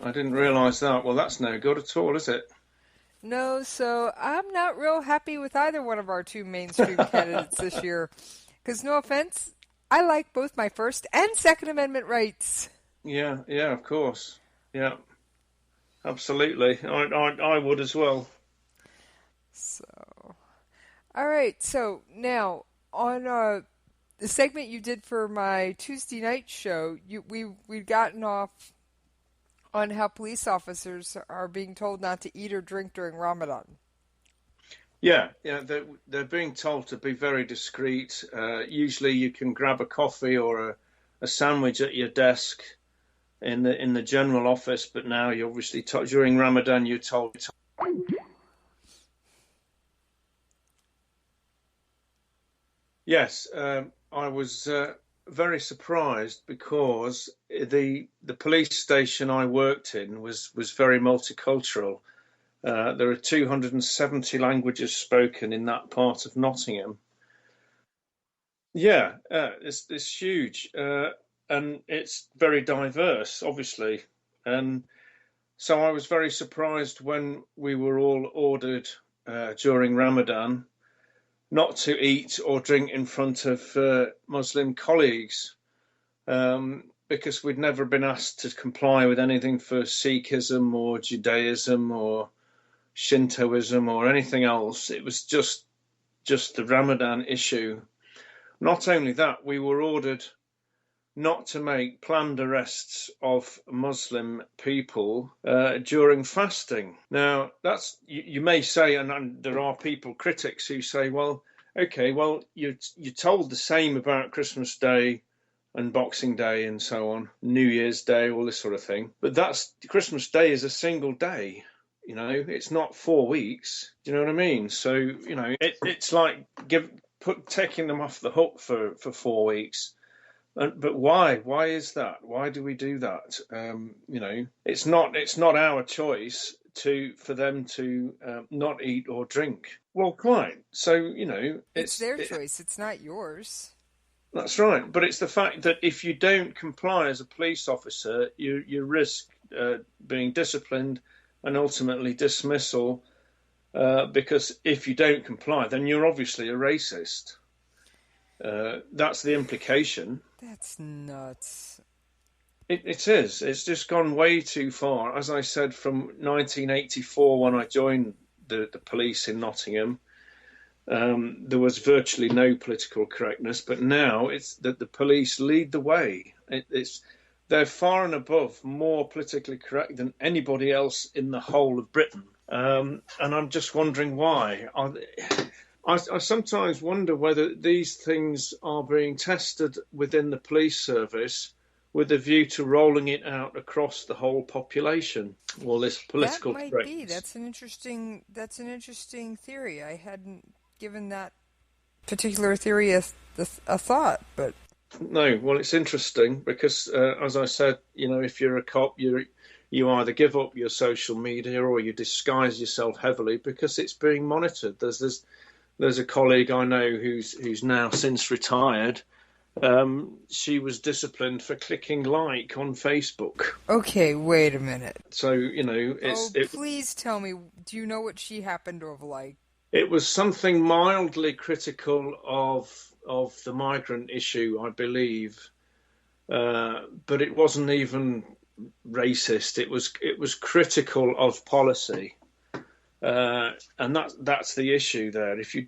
I didn't realize that. Well, that's no good at all, is it? No, so I'm not real happy with either one of our two mainstream candidates this year. Because, no offense, I like both my First and Second Amendment rights. Yeah, of course. Yeah, absolutely. I would as well. So, all right. So, now, on the segment you did for my Tuesday night show, we'd gotten off on how police officers are being told not to eat or drink during Ramadan. Yeah, they're being told to be very discreet. Usually, you can grab a coffee or a sandwich at your desk in the general office, but now you obviously during Ramadan you're told. Yes, I was very surprised because the police station I worked in was very multicultural. There are 270 languages spoken in that part of Nottingham. Yeah, it's huge, and it's very diverse, obviously. And so I was very surprised when we were all ordered during Ramadan not to eat or drink in front of Muslim colleagues, because we'd never been asked to comply with anything for Sikhism or Judaism or Shintoism or anything else. It was just the Ramadan issue. Not only that, we were ordered not to make planned arrests of Muslim people during fasting. Now, that's you may say, and there are critics who say, well, okay, well, you're told the same about Christmas Day and Boxing Day and so on, New Year's Day, all this sort of thing. But Christmas Day is a single day. You know, it's not 4 weeks. Do you know what I mean? So, you know, it's like taking them off the hook for 4 weeks. But why? Why is that? Why do we do that? You know, it's not our choice for them to not eat or drink. Well, quite. So, you know, it's their choice. It's not yours. That's right. But it's the fact that if you don't comply as a police officer, you risk being disciplined and ultimately dismissal, because if you don't comply, then you're obviously a racist. That's the implication. That's nuts. It is. It's just gone way too far. As I said, from 1984, when I joined the police in Nottingham, there was virtually no political correctness. But now it's that the police lead the way. They're far and above more politically correct than anybody else in the whole of Britain. And I'm just wondering why. I sometimes wonder whether these things are being tested within the police service with a view to rolling it out across the whole population. Well, this political that might be. That's an interesting theory. I hadn't given that particular theory a thought, but no. Well, it's interesting because, as I said, you know, if you're a cop, you either give up your social media or you disguise yourself heavily because it's being monitored. There's a colleague I know who's now since retired. She was disciplined for clicking like on Facebook. Okay, wait a minute. So, you know, please tell me, do you know what she happened to have liked? It was something mildly critical of the migrant issue, I believe. But it wasn't even racist. It was critical of policy. And that's the issue there. If you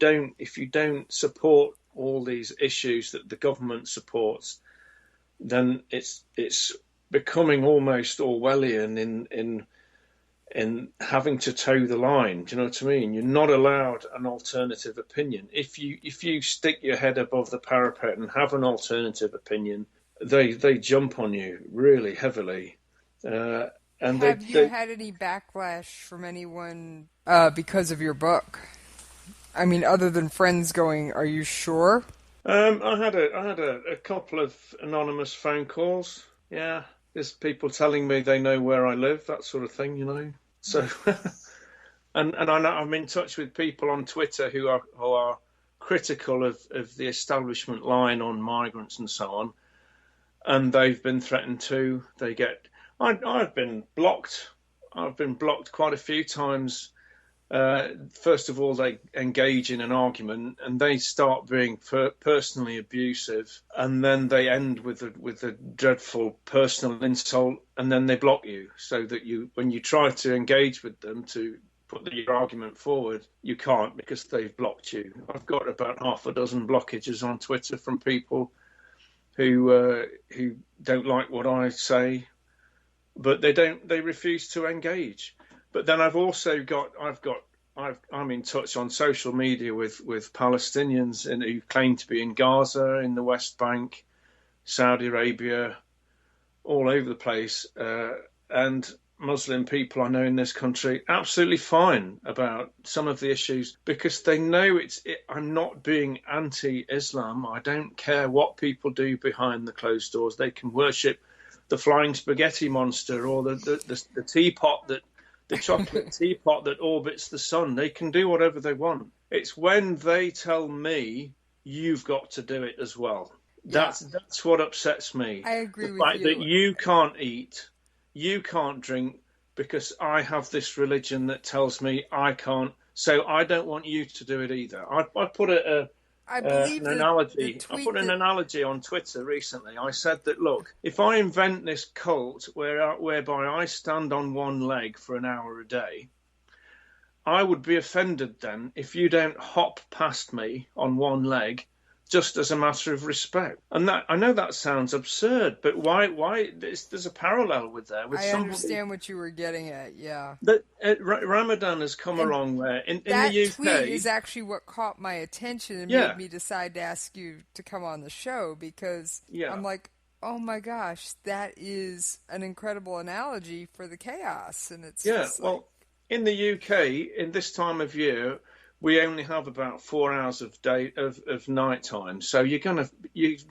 don't support all these issues that the government supports, then it's becoming almost Orwellian in having to toe the line. Do you know what I mean? You're not allowed an alternative opinion. If you stick your head above the parapet and have an alternative opinion, they jump on you really heavily. And have you had any backlash from anyone because of your book? I mean, other than friends going, "Are you sure?" I had a couple of anonymous phone calls. Yeah, there's people telling me they know where I live, that sort of thing, you know. So, and I know I'm in touch with people on Twitter who are critical of the establishment line on migrants and so on, and they've been threatened too. I've been blocked. I've been blocked quite a few times. First of all, they engage in an argument and they start being personally abusive, and then they end with a dreadful personal insult, and then they block you, so that when you try to engage with them to put your argument forward, you can't because they've blocked you. I've got about half a dozen blockages on Twitter from people who don't like what I say. but they refuse to engage. But then I'm in touch on social media with Palestinians who claim to be in Gaza, in the West Bank, Saudi Arabia, all over the place, and Muslim people I know in this country absolutely fine about some of the issues because they know I'm not being anti-Islam. I don't care what people do behind the closed doors. They can worship the flying spaghetti monster or the teapot the chocolate teapot that orbits the sun. They can do whatever they want. It's when they tell me you've got to do it as well. Yeah. That's what upsets me. I agree with you. The fact that you can't eat, you can't drink because I have this religion that tells me I can't. So I don't want you to do it either. I put an analogy. I put an analogy on Twitter recently. I said that, look, if I invent this cult whereby I stand on one leg for an hour a day, I would be offended then if you don't hop past me on one leg just as a matter of respect. And that, I know that sounds absurd, but why there's a parallel with there. I understand what you were getting at, yeah. Ramadan has come along there. In the UK... That tweet is actually what caught my attention and made me decide to ask you to come on the show because I'm like, oh my gosh, that is an incredible analogy for the chaos. And it's well, in the UK, in this time of year, we only have about 4 hours of night time, so you're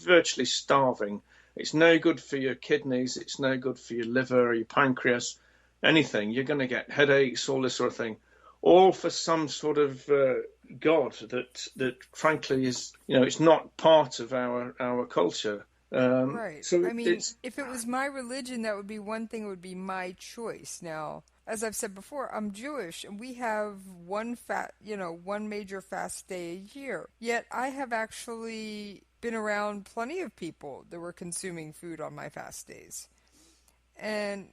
virtually starving. It's no good for your kidneys. It's no good for your liver or your pancreas, anything. You're going to get headaches, all this sort of thing, all for some sort of god that frankly is, it's not part of our culture. Right. So I mean, if it was my religion, that would be one thing. It would be my choice. Now, as I've said before, I'm Jewish, and we have one major fast day a year. Yet I have actually been around plenty of people that were consuming food on my fast days. And,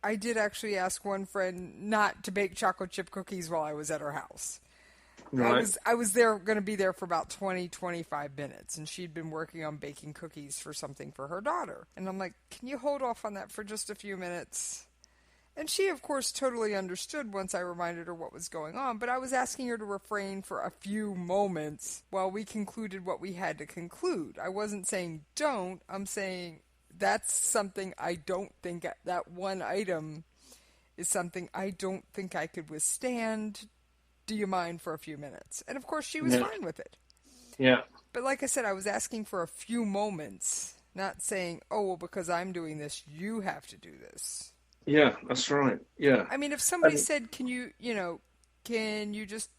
I did actually ask one friend not to bake chocolate chip cookies while I was at her house. Right. I was going to be there for about 20-25 minutes, and she'd been working on baking cookies for something for her daughter. And I'm like, can you hold off on that for just a few minutes? And she, of course, totally understood once I reminded her what was going on, but I was asking her to refrain for a few moments while we concluded what we had to conclude. I wasn't saying don't, I'm saying that's something I don't think, that one item is something I don't think I could withstand. Do you mind for a few minutes? And, of course, she was fine with it. Yeah. But like I said, I was asking for a few moments, not saying, oh, well, because I'm doing this, you have to do this. Yeah, that's right. Yeah. I mean, if somebody said, can you just,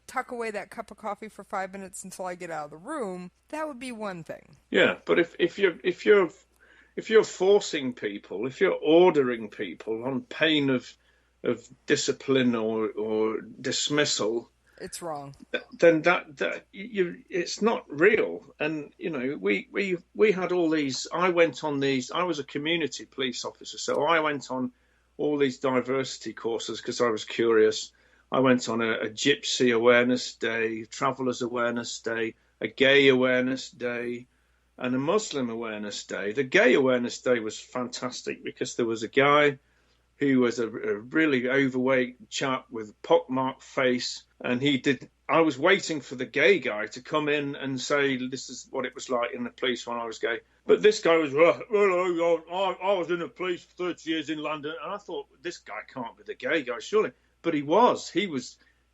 tuck away that cup of coffee for 5 minutes until I get out of the room, that would be one thing. Yeah, but if you're forcing people, if you're ordering people on pain of discipline or dismissal, it's wrong. Then it's not real. And we had all these. I was a community police officer, so I went on all these diversity courses because I was curious. I went on a Gypsy Awareness Day, Travellers Awareness Day, a Gay Awareness Day, and a Muslim Awareness Day. The Gay Awareness Day was fantastic because there was a guy who was a really overweight chap with a pockmarked face, and I was waiting for the gay guy to come in and say, this is what it was like in the police when I was gay. But this guy was, I was in the police for 30 years in London, and I thought, this guy can't be the gay guy, surely. But he was. He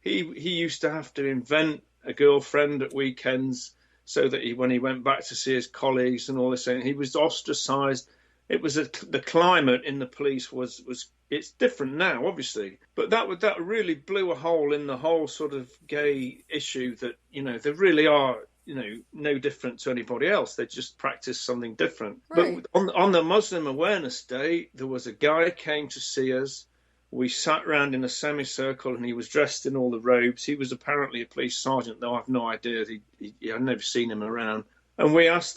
used to have to invent a girlfriend at weekends so that when he went back to see his colleagues and all this, he was ostracised. It was the climate in the police was it's different now, obviously, but that really blew a hole in the whole sort of gay issue that they really are no different to anybody else. They just practice something different. Right. But on the Muslim Awareness Day, there was a guy came to see us. We sat round in a semicircle, and he was dressed in all the robes. He was apparently a police sergeant, though I've no idea. I've never seen him around. And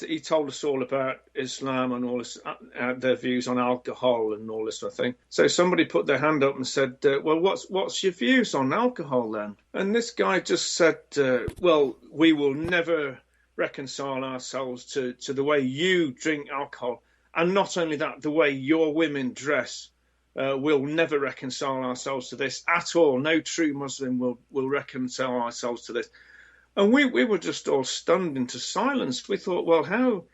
he told us all about Islam and all this, their views on alcohol and all this sort of thing. So somebody put their hand up and said, well, what's your views on alcohol then? And this guy just said, well, we will never reconcile ourselves to the way you drink alcohol And not only that, the way your women dress, we'll never reconcile ourselves to this at all. No true Muslim will reconcile ourselves to this. And we were just all stunned into silence. We thought, well,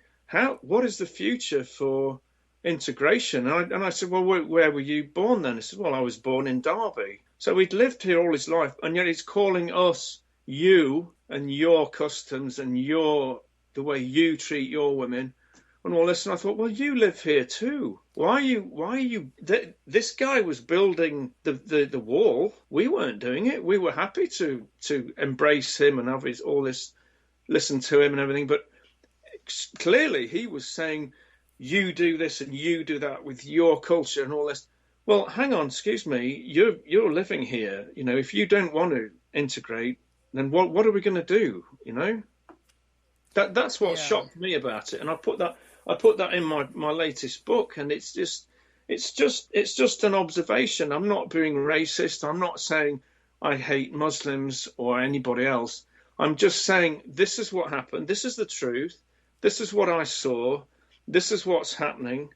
what is the future for integration? And I said, well, where were you born then? He said, well, I was born in Derby. So he'd lived here all his life, and yet he's calling us, you and your customs and the way you treat your women and all this. And I thought, well, you live here too. Why are you? This guy was building the wall. We weren't doing it. We were happy to embrace him and have all this, listen to him and everything. But clearly he was saying, you do this and you do that with your culture and all this. Well, hang on, excuse me. You're living here. You know, if you don't want to integrate, then what are we going to do? You know, that's what shocked me about it. And I put that in my latest book. And it's just an observation. I'm not being racist. I'm not saying I hate Muslims or anybody else. I'm just saying this is what happened. This is the truth. This is what I saw. This is what's happening.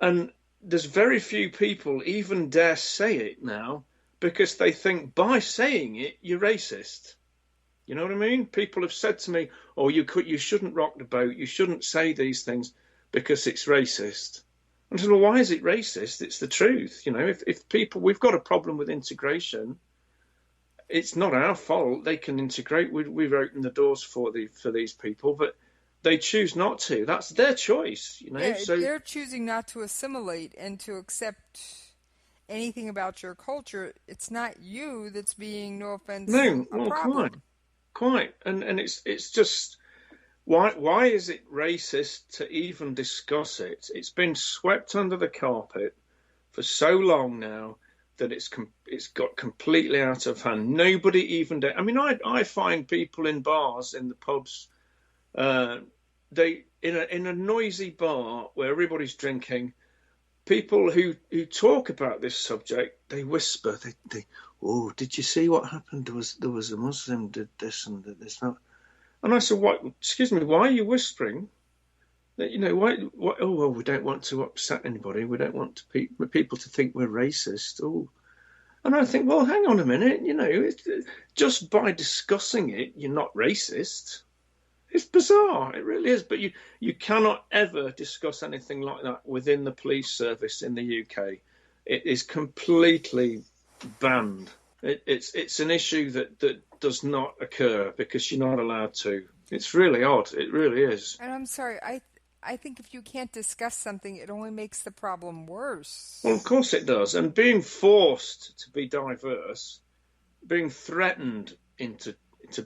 And there's very few people even dare say it now because they think by saying it, you're racist. You know what I mean? People have said to me, oh, you shouldn't rock the boat. You shouldn't say these things because it's racist. I said, well, why is it racist? It's the truth. You know, if people, we've got a problem with integration, it's not our fault. They can integrate. We've opened the doors for these people, but they choose not to. That's their choice, you know. Yeah, so they're choosing not to assimilate and to accept anything about your culture. It's not you that's being, no offense, a problem. Quite. And it's just why is it racist to even discuss it? It's been swept under the carpet for so long now that it's got completely out of hand. Nobody even. I mean, I find people in bars, in the pubs. They in a noisy bar where everybody's drinking, people who talk about this subject, they whisper. They oh, did you see what happened? There was a Muslim did this and did this that. And I said, what? Excuse me, why are you whispering? You know, why? Oh, well, we don't want to upset anybody. We don't want people to think we're racist. Oh, and I think, well, hang on a minute. You know, just by discussing it, you're not racist. It's bizarre, it really is. But you cannot ever discuss anything like that within the police service in the UK. It is completely banned. It's an issue that does not occur because you're not allowed to. It's really odd. It really is. And I'm sorry, I think if you can't discuss something, it only makes the problem worse. Well, of course it does. And being forced to be diverse, being threatened into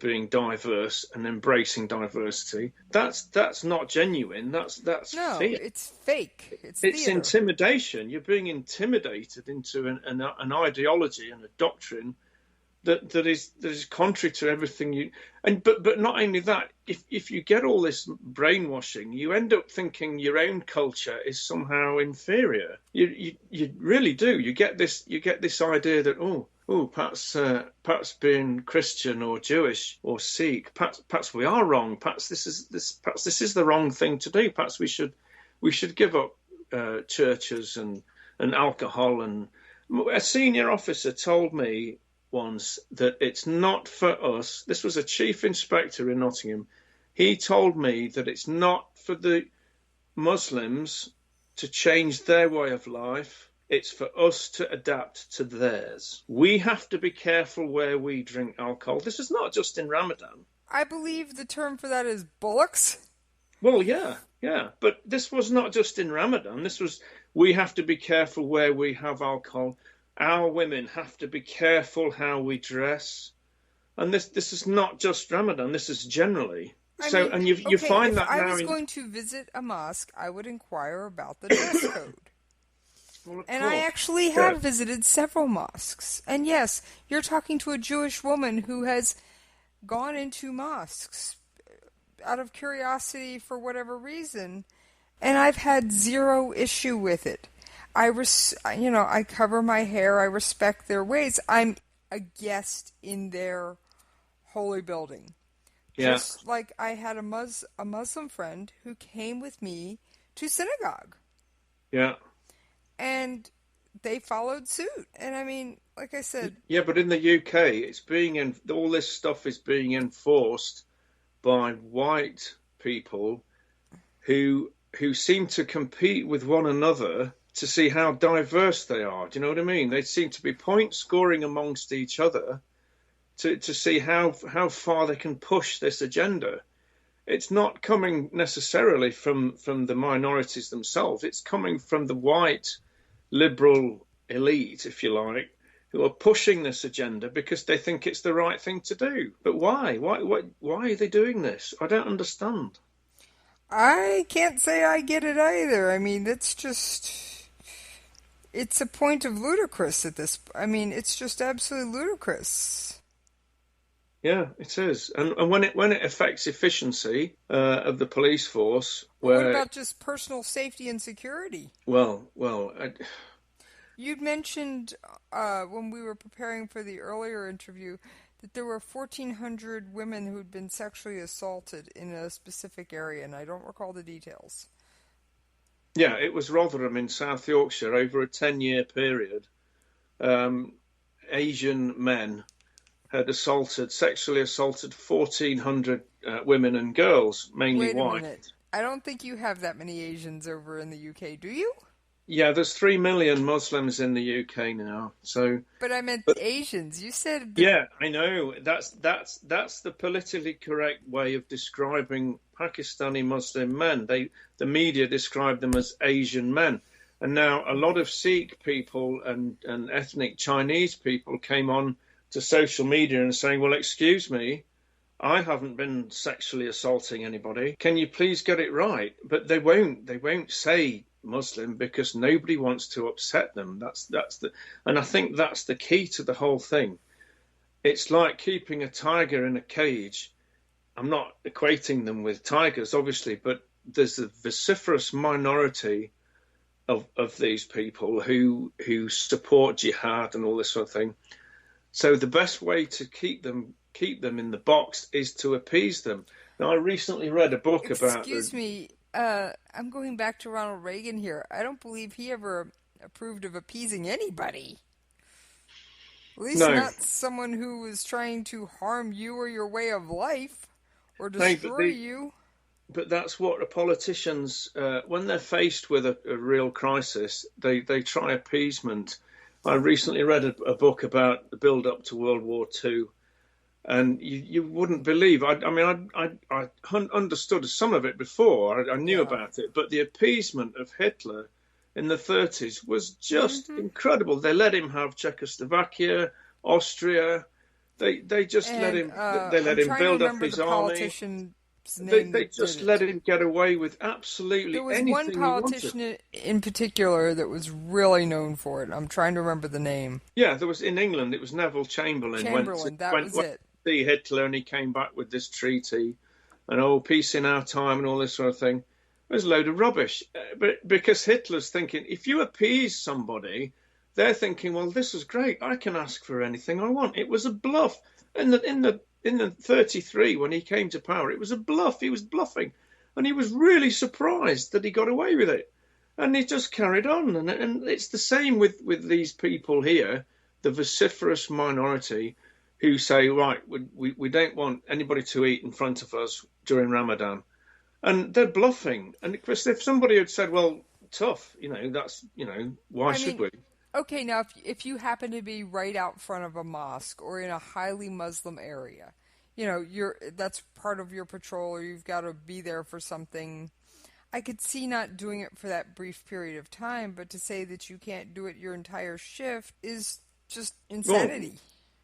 being diverse and embracing diversity, that's not genuine. That's no, fear. It's fake. It's intimidation. You're being intimidated into an ideology and a doctrine that is contrary to everything you. But not only that, if you get all this brainwashing, you end up thinking your own culture is somehow inferior. You really do. You get this idea that perhaps being Christian or Jewish or Sikh, perhaps we are wrong. Perhaps this is the wrong thing to do. Perhaps we should give up churches and alcohol. And a senior officer told me once that it's not for us. This was a chief inspector in Nottingham. He told me that it's not for the Muslims to change their way of life. It's for us to adapt to theirs. We have to be careful where we drink alcohol. This is not just in Ramadan. I believe the term for that is bullocks. Well, yeah. But this was not just in Ramadan. We have to be careful where we have alcohol. Our women have to be careful how we dress. And this is not just Ramadan. This is generally. You find that now. If I was going to visit a mosque, I would inquire about the dress code. Well, and I actually have visited several mosques. And yes, you're talking to a Jewish woman who has gone into mosques out of curiosity for whatever reason, and I've had zero issue with it. I cover my hair. I respect their ways. I'm a guest in their holy building. Yeah. Just like I had a Muslim friend who came with me to synagogue. Yeah. And they followed suit. And I mean, like I said... Yeah, but in the UK, all this stuff is being enforced by white people who seem to compete with one another to see how diverse they are. Do you know what I mean? They seem to be point scoring amongst each other to see how far they can push this agenda. It's not coming necessarily from the minorities themselves. It's coming from the white liberal elite, if you like, who are pushing this agenda because they think it's the right thing to do. But why? Why are they doing this? I don't understand. I can't say I get it either. I mean, it's a point of ludicrous at this. I mean, it's just absolutely ludicrous. Yeah, it is. And when it affects efficiency of the police force, what about just personal safety and security? You'd mentioned when we were preparing for the earlier interview that there were 1,400 women who'd been sexually assaulted in a specific area, and I don't recall the details. Yeah, it was Rotherham in South Yorkshire over a 10-year period. Asian men had sexually assaulted 1,400 women and girls, mainly white. Wait a minute. I don't think you have that many Asians over in the UK, do you? Yeah, there's 3 million Muslims in the UK now. But I meant Asians. You said... Yeah, I know. That's the politically correct way of describing Pakistani Muslim men. The media describe them as Asian men. And now a lot of Sikh people and ethnic Chinese people came on to social media and saying, well, excuse me, I haven't been sexually assaulting anybody. Can you please get it right? But they won't say Muslim because nobody wants to upset them. And I think that's the key to the whole thing. It's like keeping a tiger in a cage. I'm not equating them with tigers, obviously, but there's a vociferous minority of these people who support jihad and all this sort of thing. So the best way to keep them in the box is to appease them. Now, I recently read a book about... Excuse me, I'm going back to Ronald Reagan here. I don't believe he ever approved of appeasing anybody. At least not someone who was trying to harm you or your way of life or destroy you. But that's what the politicians, when they're faced with a real crisis, they try appeasement. I recently read a book about the build-up to World War II, and you wouldn't believe. I understood some of it before. I knew about it, but the appeasement of Hitler in the 30s was just incredible. They let him have Czechoslovakia, Austria. They just let him. They let him build up his army. They just let him get away with absolutely anything. There was one politician in particular that was really known for it. I'm trying to remember the name. Yeah, there was in England. It was Neville Chamberlain. Went to see Hitler, and he came back with this treaty, and peace in our time, and all this sort of thing. It was a load of rubbish. But because Hitler's thinking, if you appease somebody, they're thinking, well, this is great. I can ask for anything I want. It was a bluff. In the 33, when he came to power, it was a bluff. He was bluffing. And he was really surprised that he got away with it. And he just carried on. And it's the same with these people here, the vociferous minority who say, right, we don't want anybody to eat in front of us during Ramadan. And they're bluffing. And if somebody had said, well, tough, why should we? Okay, now if you happen to be right out front of a mosque or in a highly Muslim area, that's part of your patrol, or you've got to be there for something. I could see not doing it for that brief period of time, but to say that you can't do it your entire shift is just insanity.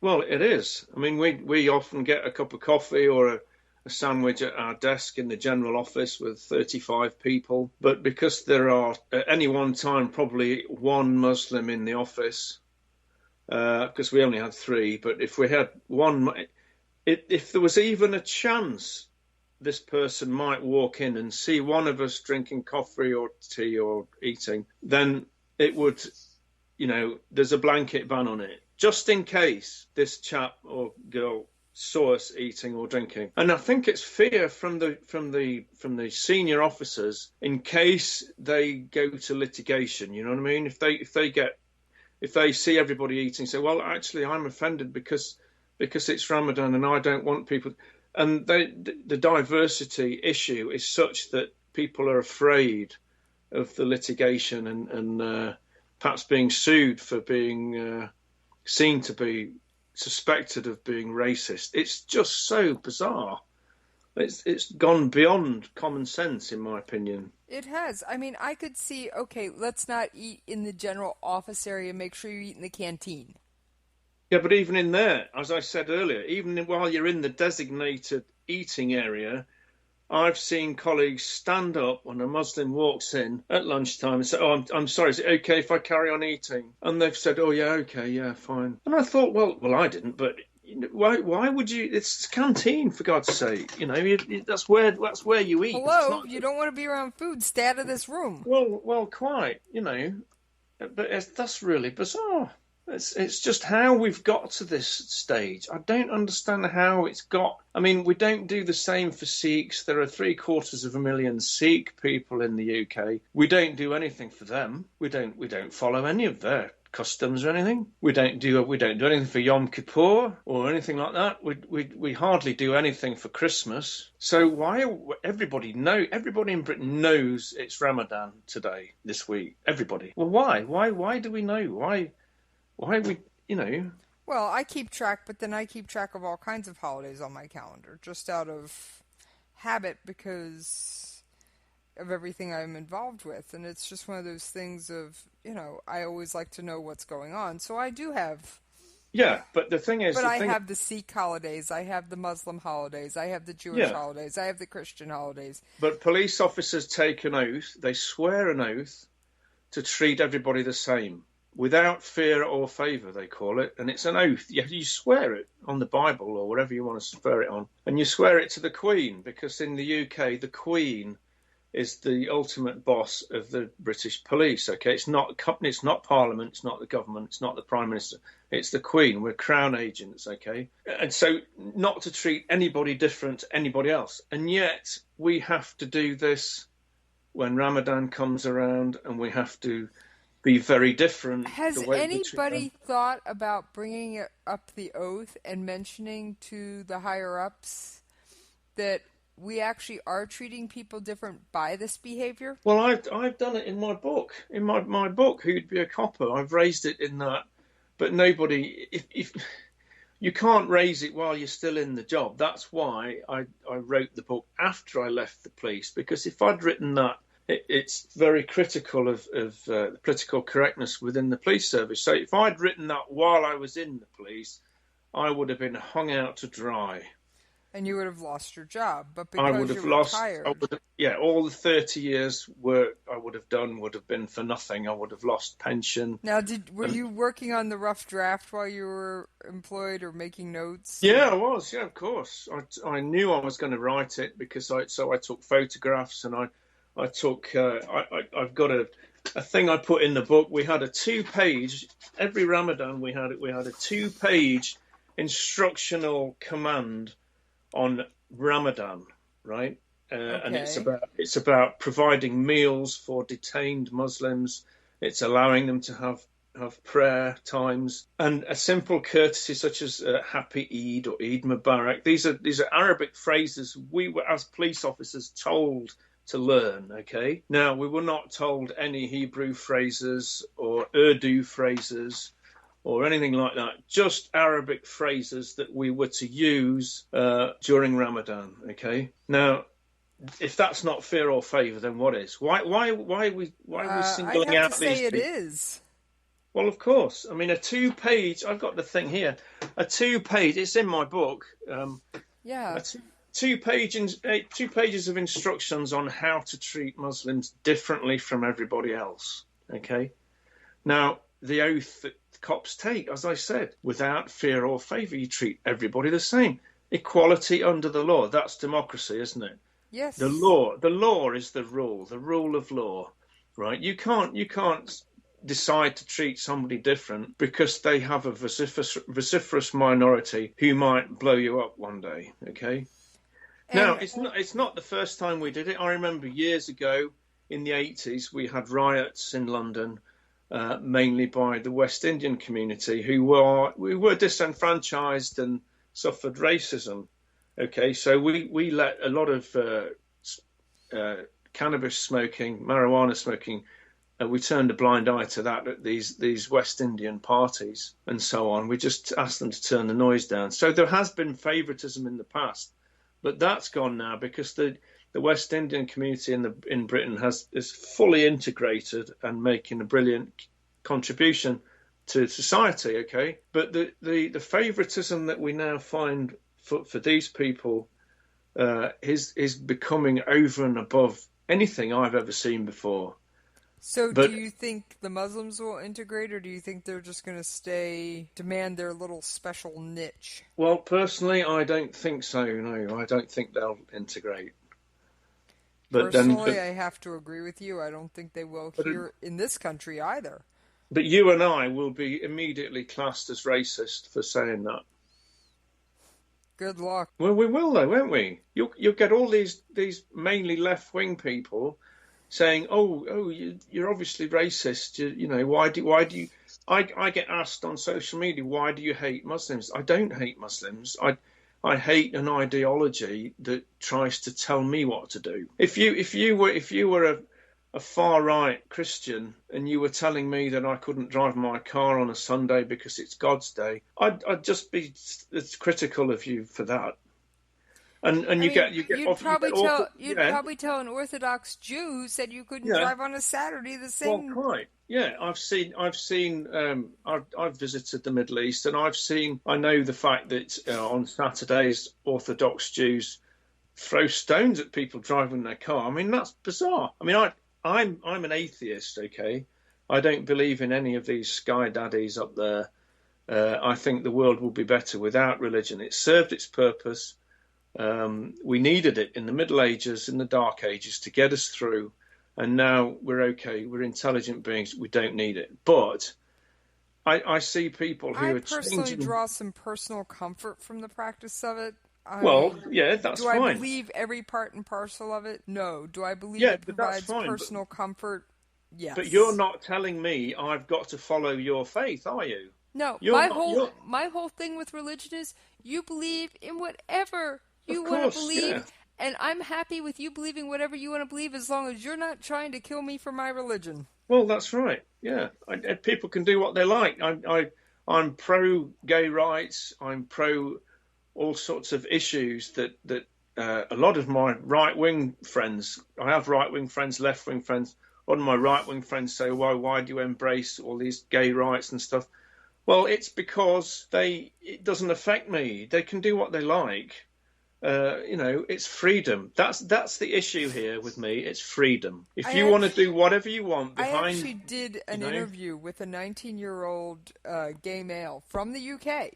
Well, it is. I mean, we often get a cup of coffee or a sandwich at our desk in the general office with 35 people. But because there are at any one time probably one Muslim in the office, because we only had 3, but if we had one, if there was even a chance this person might walk in and see one of us drinking coffee or tea or eating, then it would, there's a blanket ban on it. Just in case this chap or girl saw us eating or drinking. And I think it's fear from the senior officers in case they go to litigation. You know what I mean? If they see everybody eating, say, well, actually, I'm offended because it's Ramadan and I don't want people. And the diversity issue is such that people are afraid of the litigation and perhaps being sued for being seen to be suspected of being racist. It's just so bizarre. It's gone beyond common sense, in my opinion. It has. I mean, I could see, okay, let's not eat in the general office area. Make sure you eat in the canteen. Yeah, but even in there, as I said earlier, even while you're in the designated eating area, I've seen colleagues stand up when a Muslim walks in at lunchtime and say, oh, I'm sorry, is it okay if I carry on eating? And they've said, oh, yeah, okay, yeah, fine. And I thought, well, I didn't, but why would you? It's a canteen, for God's sake. You know, that's where you eat. Hello, you don't want to be around food. Stay out of this room. Well, quite, you know. But that's really bizarre. It's just how we've got to this stage. I don't understand how it's got. I mean, we don't do the same for Sikhs. There are 750,000 Sikh people in the UK. We don't do anything for them. We don't follow any of their customs or anything. We don't do anything for Yom Kippur or anything like that. We hardly do anything for Christmas. So why everybody in Britain knows it's Ramadan today, this week. Everybody. Well, why? Why do we know? Why we, you know? Well, I keep track, but then I keep track of all kinds of holidays on my calendar, just out of habit because of everything I'm involved with. And it's just one of those things of, you know, I always like to know what's going on. So I do have... Yeah, but the thing is... But I have the Sikh holidays, I have the Muslim holidays, I have the Jewish holidays, I have the Christian holidays. But police officers take an oath, they swear an oath to treat everybody the same. Without fear or favour, they call it, and it's an oath. You swear it on the Bible or whatever you want to swear it on, and you swear it to the Queen, because in the UK, the Queen is the ultimate boss of the British police, okay? It's not a company, it's not Parliament, it's not the government, it's not the Prime Minister, it's the Queen. We're Crown agents, okay? And so not to treat anybody different to anybody else, and yet we have to do this when Ramadan comes around, and we have to be very different. Has anybody thought about bringing up the oath and mentioning to the higher-ups that we actually are treating people different by this behavior? Well, I've done it in my book. In my book, Who'd Be a Copper, I've raised it in that. But nobody... If you can't raise it while you're still in the job. That's why I wrote the book after I left the police, because if I'd written that, it's very critical of political correctness within the police service. So if I'd written that while I was in the police, I would have been hung out to dry. And you would have lost your job. But because you're retired... all the 30 years work I would have done would have been for nothing. I would have lost pension. Now, were you working on the rough draft while you were employed or making notes? Yeah, I was. Yeah, of course. I knew I was going to write it because I took photographs and I took, I've got a thing I put in the book. We had a 2-page, every Ramadan we had a 2-page instructional command on Ramadan, right? Okay. And it's about providing meals for detained Muslims. It's allowing them to have prayer times and a simple courtesy such as Happy Eid or Eid Mubarak. These are Arabic phrases we were, as police officers, told to learn, okay? Now, we were not told any Hebrew phrases or Urdu phrases or anything like that, just Arabic phrases that we were to use during Ramadan, okay? Now, if that's not fear or favour, then what is? Why are we singling out these people? I have to say it is. Well, of course. I mean, a 2-page, I've got the thing here, a 2-page, it's in my book. Yeah. 2 pages of instructions on how to treat Muslims differently from everybody else, okay? Now, the oath that cops take, as I said, without fear or favour, you treat everybody the same. Equality under the law, that's democracy, isn't it? Yes. The law is the rule of law, right? You can't decide to treat somebody different because they have a vociferous minority who might blow you up one day. Okay. Now, it's not the first time we did it. I remember years ago in the 80s, we had riots in London, mainly by the West Indian community who were disenfranchised and suffered racism. Okay, so we let a lot of cannabis smoking, marijuana smoking, we turned a blind eye to that at these West Indian parties and so on. We just asked them to turn the noise down. So there has been favoritism in the past. But that's gone now because the West Indian community in Britain is fully integrated and making a brilliant contribution to society. Okay, but the favoritism that we now find for these people is becoming over and above anything I've ever seen before. So do you think the Muslims will integrate, or do you think they're just going to demand their little special niche? Well, personally, I don't think so, no. I don't think they'll integrate. Personally, I have to agree with you. I don't think they will here in this country either. But you and I will be immediately classed as racist for saying that. Good luck. Well, we will, though, won't we? You'll get all these mainly left-wing people saying, "Oh, you're obviously racist. You know, why do you?" I get asked on social media, "Why do you hate Muslims?" I don't hate Muslims. I hate an ideology that tries to tell me what to do. If you were a far right Christian and you were telling me that I couldn't drive my car on a Sunday because it's God's day, I'd just be critical of you for that. You'd probably tell an Orthodox Jew who said you couldn't drive on a Saturday the same. Well, quite. Yeah, I've visited the Middle East, and I know the fact that on Saturdays Orthodox Jews throw stones at people driving their car. I mean, that's bizarre. I mean, I'm an atheist. Okay, I don't believe in any of these sky daddies up there. I think the world will be better without religion. It served its purpose. We needed it in the Middle Ages, in the Dark Ages, to get us through, and now we're okay. We're intelligent beings. We don't need it. But I see people who I personally draw some personal comfort from the practice of it. That's fine. Do I believe every part and parcel of it? No. Do I believe it provides personal comfort? Yes. But you're not telling me I've got to follow your faith, are you? No. My whole thing with religion is you believe in whatever you want to believe, and I'm happy with you believing whatever you want to believe as long as you're not trying to kill me for my religion. Well, that's right. Yeah, people can do what they like. I'm pro gay rights. I'm pro all sorts of issues that a lot of my right-wing friends. I have right-wing friends, left-wing friends. A lot of my right-wing friends say, "Why do you embrace all these gay rights and stuff?" Well, it's because it doesn't affect me. They can do what they like. It's freedom. That's the issue here with me. It's freedom. If you want to do whatever you want behind... I actually did an interview with a 19-year-old gay male from the UK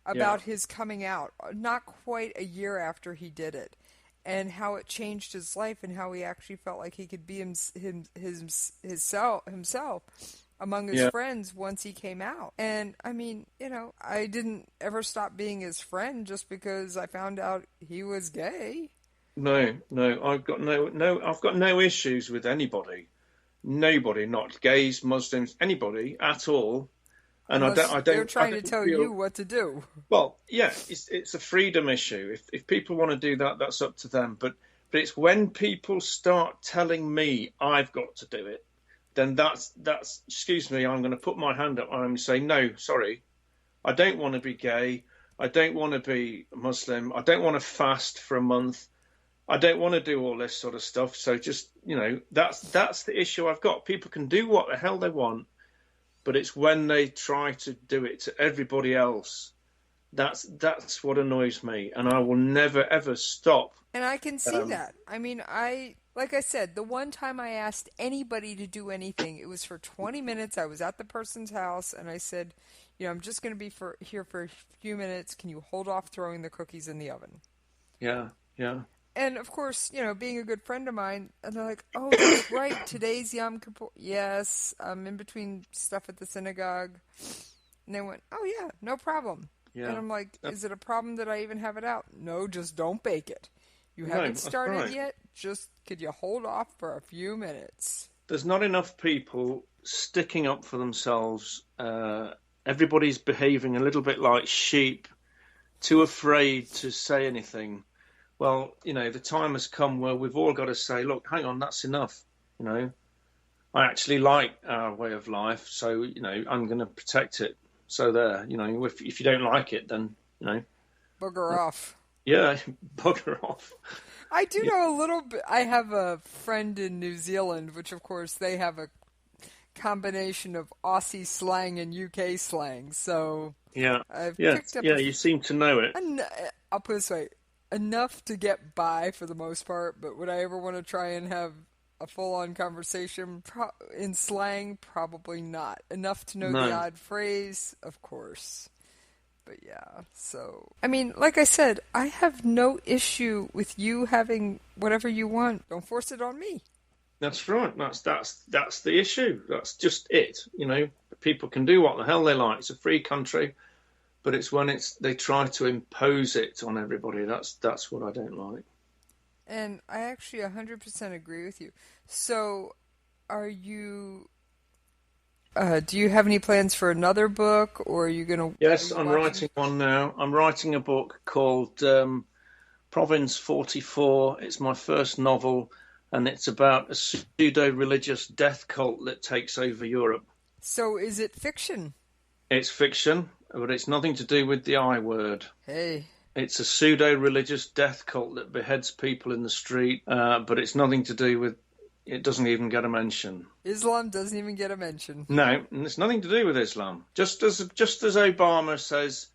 about his coming out, not quite a year after he did it, and how it changed his life and how he actually felt like he could be himself among his friends once he came out. And I mean, I didn't ever stop being his friend just because I found out he was gay. No, I've got no issues with anybody. Nobody, not gays, Muslims, anybody at all. And they're trying to tell you what to do. Well, yeah, it's a freedom issue. If people want to do that, that's up to them. But it's when people start telling me I've got to do it, then that's excuse me, I'm going to put my hand up and I'm going to say, no, sorry, I don't want to be gay. I don't want to be Muslim. I don't want to fast for a month. I don't want to do all this sort of stuff. So just, that's the issue I've got. People can do what the hell they want, but it's when they try to do it to everybody else. That's what annoys me, and I will never, ever stop. And I can see that. I mean, like I said, the one time I asked anybody to do anything, it was for 20 minutes. I was at the person's house, and I said, I'm just going to be here for a few minutes. Can you hold off throwing the cookies in the oven? Yeah. And, of course, being a good friend of mine, and they're like, oh, that's right, today's Yom Kippur. Yes, I'm in between stuff at the synagogue. And they went, oh, yeah, no problem. Yeah. And I'm like, is it a problem that I even have it out? No, just don't bake it. You haven't started yet? Just, could you hold off for a few minutes? There's not enough people sticking up for themselves. Everybody's behaving a little bit like sheep, too afraid to say anything. Well, the time has come where we've all got to say, look, hang on, that's enough. I actually like our way of life, so, I'm going to protect it. So there, if you don't like it, then, Bugger off. Yeah, bugger off. I do know a little bit. I have a friend in New Zealand, which, of course, they have a combination of Aussie slang and UK slang. So I've picked up. Yeah, you seem to know it. I'll put it this way. Enough to get by for the most part, but would I ever want to try and have a full-on conversation in slang? Probably not. Enough to know the odd phrase, of course. But yeah, so I mean, like I said, I have no issue with you having whatever you want. Don't force it on me. That's right. That's the issue. That's just it. People can do what the hell they like. It's a free country, but it's when they try to impose it on everybody. That's what I don't like. And I actually 100% agree with you. So, are you? Do you have any plans for another book, or are you going to? Yes, I'm writing one now. I'm writing a book called Province 44. It's my first novel, and it's about a pseudo-religious death cult that takes over Europe. So is it fiction? It's fiction, but it's nothing to do with the I word. Hey. It's a pseudo-religious death cult that beheads people in the street, but it's nothing to do with. It doesn't even get a mention. Islam doesn't even get a mention. No, and it's nothing to do with Islam. Just as Obama says,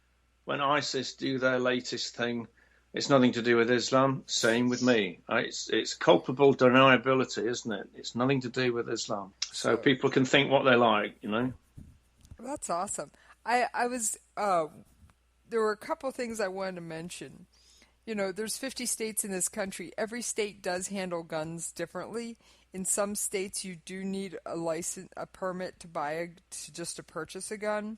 when ISIS do their latest thing, it's nothing to do with Islam. Same with me. It's culpable deniability, isn't it? It's nothing to do with Islam. So people can think what they like, That's awesome. I was there were a couple things I wanted to mention. There's 50 states in this country. Every state does handle guns differently. In some states, you do need a permit to purchase a gun.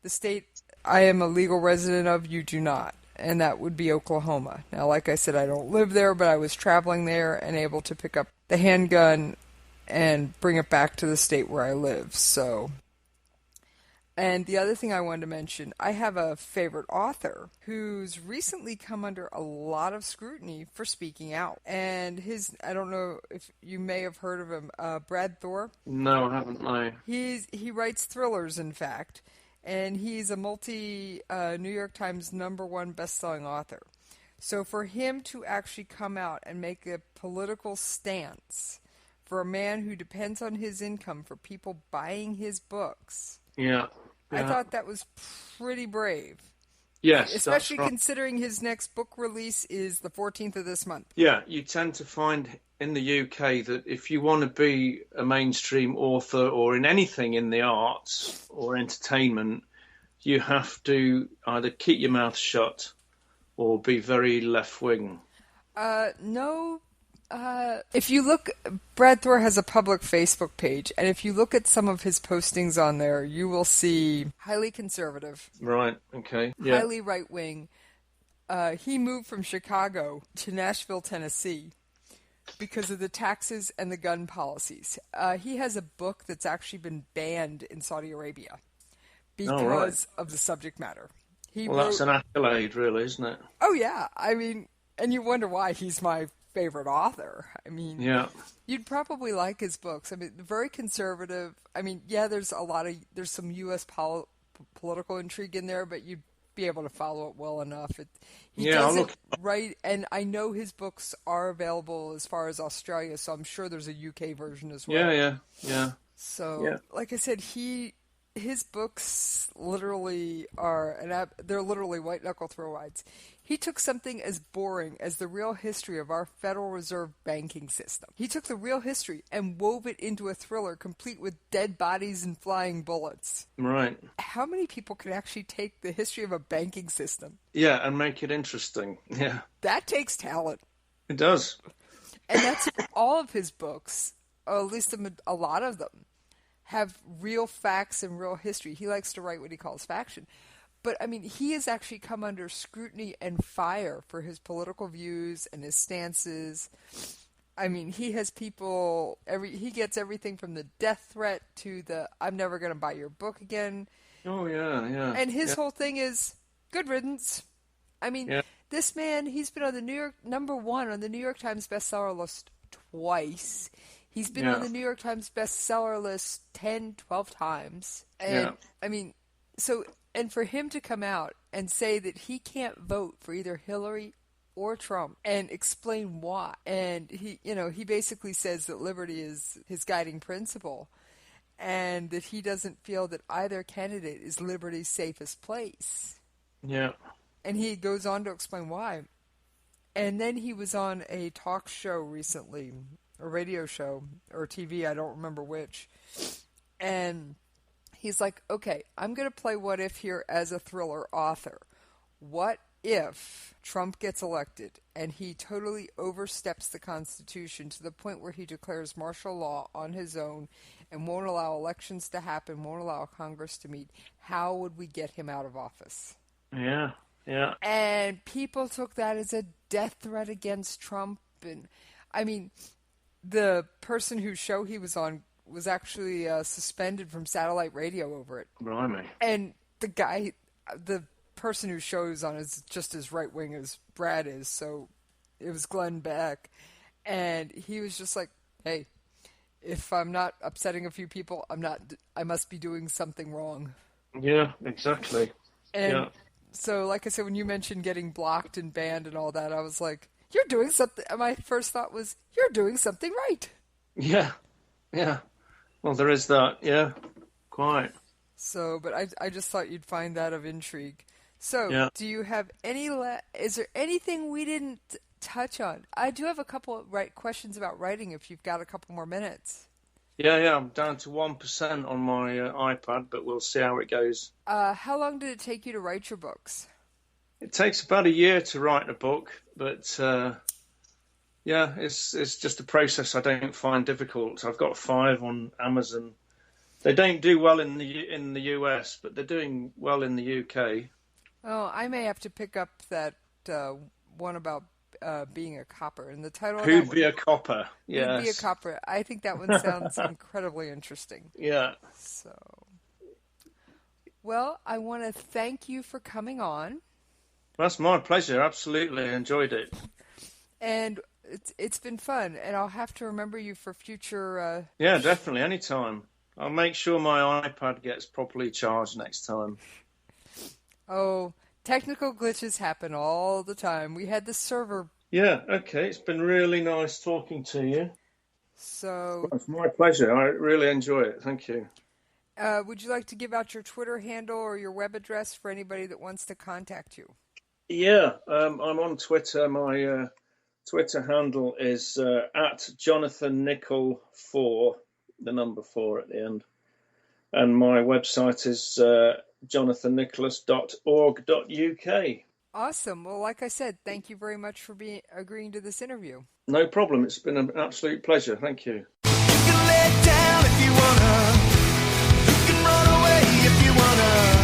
The state I am a legal resident of, you do not, and that would be Oklahoma. Now, like I said, I don't live there, but I was traveling there and able to pick up the handgun and bring it back to the state where I live. So. And the other thing I wanted to mention, I have a favorite author who's recently come under a lot of scrutiny for speaking out. And I don't know if you may have heard of him, Brad Thor. No, I haven't, no. He writes thrillers, in fact. And he's a New York Times #1 best-selling author. So for him to actually come out and make a political stance for a man who depends on his income for people buying his books... Yeah. I thought that was pretty brave. Yes, especially considering his next book release is the 14th of this month. Yeah, you tend to find in the UK that if you want to be a mainstream author or in anything in the arts or entertainment, you have to either keep your mouth shut or be very left-wing. No. If you look, Brad Thor has a public Facebook page, and if you look at some of his postings on there, you will see highly conservative. Right, okay. Yeah. Highly right-wing. He moved from Chicago to Nashville, Tennessee because of the taxes and the gun policies. He has a book that's actually been banned in Saudi Arabia because of the subject matter. That's an accolade, really, isn't it? Oh, yeah. I mean, and you wonder why he's my favorite author. I mean, you'd probably like his books. I mean, very conservative. I mean, there's some U.S. political intrigue in there, but you'd be able to follow it well enough. He does it right, and I know his books are available as far as Australia, so I'm sure there's a UK version as well. Yeah. So, like I said, his books literally they're literally white knuckle throw rides. He took something as boring as the real history of our Federal Reserve banking system. He took the real history and wove it into a thriller complete with dead bodies and flying bullets. Right. How many people can actually take the history of a banking system? Yeah, and make it interesting. Yeah. That takes talent. It does. And that's all of his books, or at least a lot of them, have real facts and real history. He likes to write what he calls faction. But, I mean, he has actually come under scrutiny and fire for his political views and his stances. I mean, he has people, he gets everything from the death threat to the, I'm never going to buy your book again. Oh, yeah. And his whole thing is, good riddance. I mean, this man, he's been on the #1 on the New York Times bestseller list twice. He's been on the New York Times bestseller list 10, 12 times. And, I mean, so... And for him to come out and say that he can't vote for either Hillary or Trump and explain why. And he basically says that liberty is his guiding principle and that he doesn't feel that either candidate is liberty's safest place. Yeah. And he goes on to explain why. And then he was on a talk show recently, a radio show or TV, I don't remember which. And he's like, okay, I'm going to play what if here as a thriller author. What if Trump gets elected and he totally oversteps the Constitution to the point where he declares martial law on his own and won't allow elections to happen, won't allow Congress to meet? How would we get him out of office? Yeah. And people took that as a death threat against Trump. And I mean, the person whose show he was on was actually suspended from satellite radio over it. Blimey. And the person who shows on is just as right-wing as Brad is, so it was Glenn Beck. And he was just like, hey, if I'm not upsetting a few people, I must be doing something wrong. Yeah, exactly. And so, like I said, when you mentioned getting blocked and banned and all that, I was like, you're doing something. My first thought was, you're doing something right. Yeah. Well, there is that, yeah, quite. So, but I just thought you'd find that of intrigue. So, do you have is there anything we didn't touch on? I do have a couple of questions about writing if you've got a couple more minutes. Yeah, I'm down to 1% on my iPad, but we'll see how it goes. How long did it take you to write your books? It takes about a year to write a book, but... it's just a process I don't find difficult. I've got 5 on Amazon. They don't do well in the US, but they're doing well in the UK. Oh, I may have to pick up that one about being a copper. And the title Who'd of be a copper? Yes. Who'd be a copper? I think that one sounds incredibly interesting. Yeah. So, well, I want to thank you for coming on. That's my pleasure. Absolutely enjoyed it. And it's been fun, and I'll have to remember you for future... Yeah, definitely, anytime. I'll make sure my iPad gets properly charged next time. Oh, technical glitches happen all the time. We had the server... Yeah, okay, it's been really nice talking to you. So... It's my pleasure. I really enjoy it. Thank you. Would you like to give out your Twitter handle or your web address for anybody that wants to contact you? Yeah, I'm on Twitter. My... Twitter handle is at Jonathan Nicol 4, the number 4 at the end. And my website is jonathannicholas.org.uk. Awesome. Well, like I said, thank you very much for agreeing to this interview. No problem. It's been an absolute pleasure. Thank you. You can lay down if you wanna. You can run away if you wanna.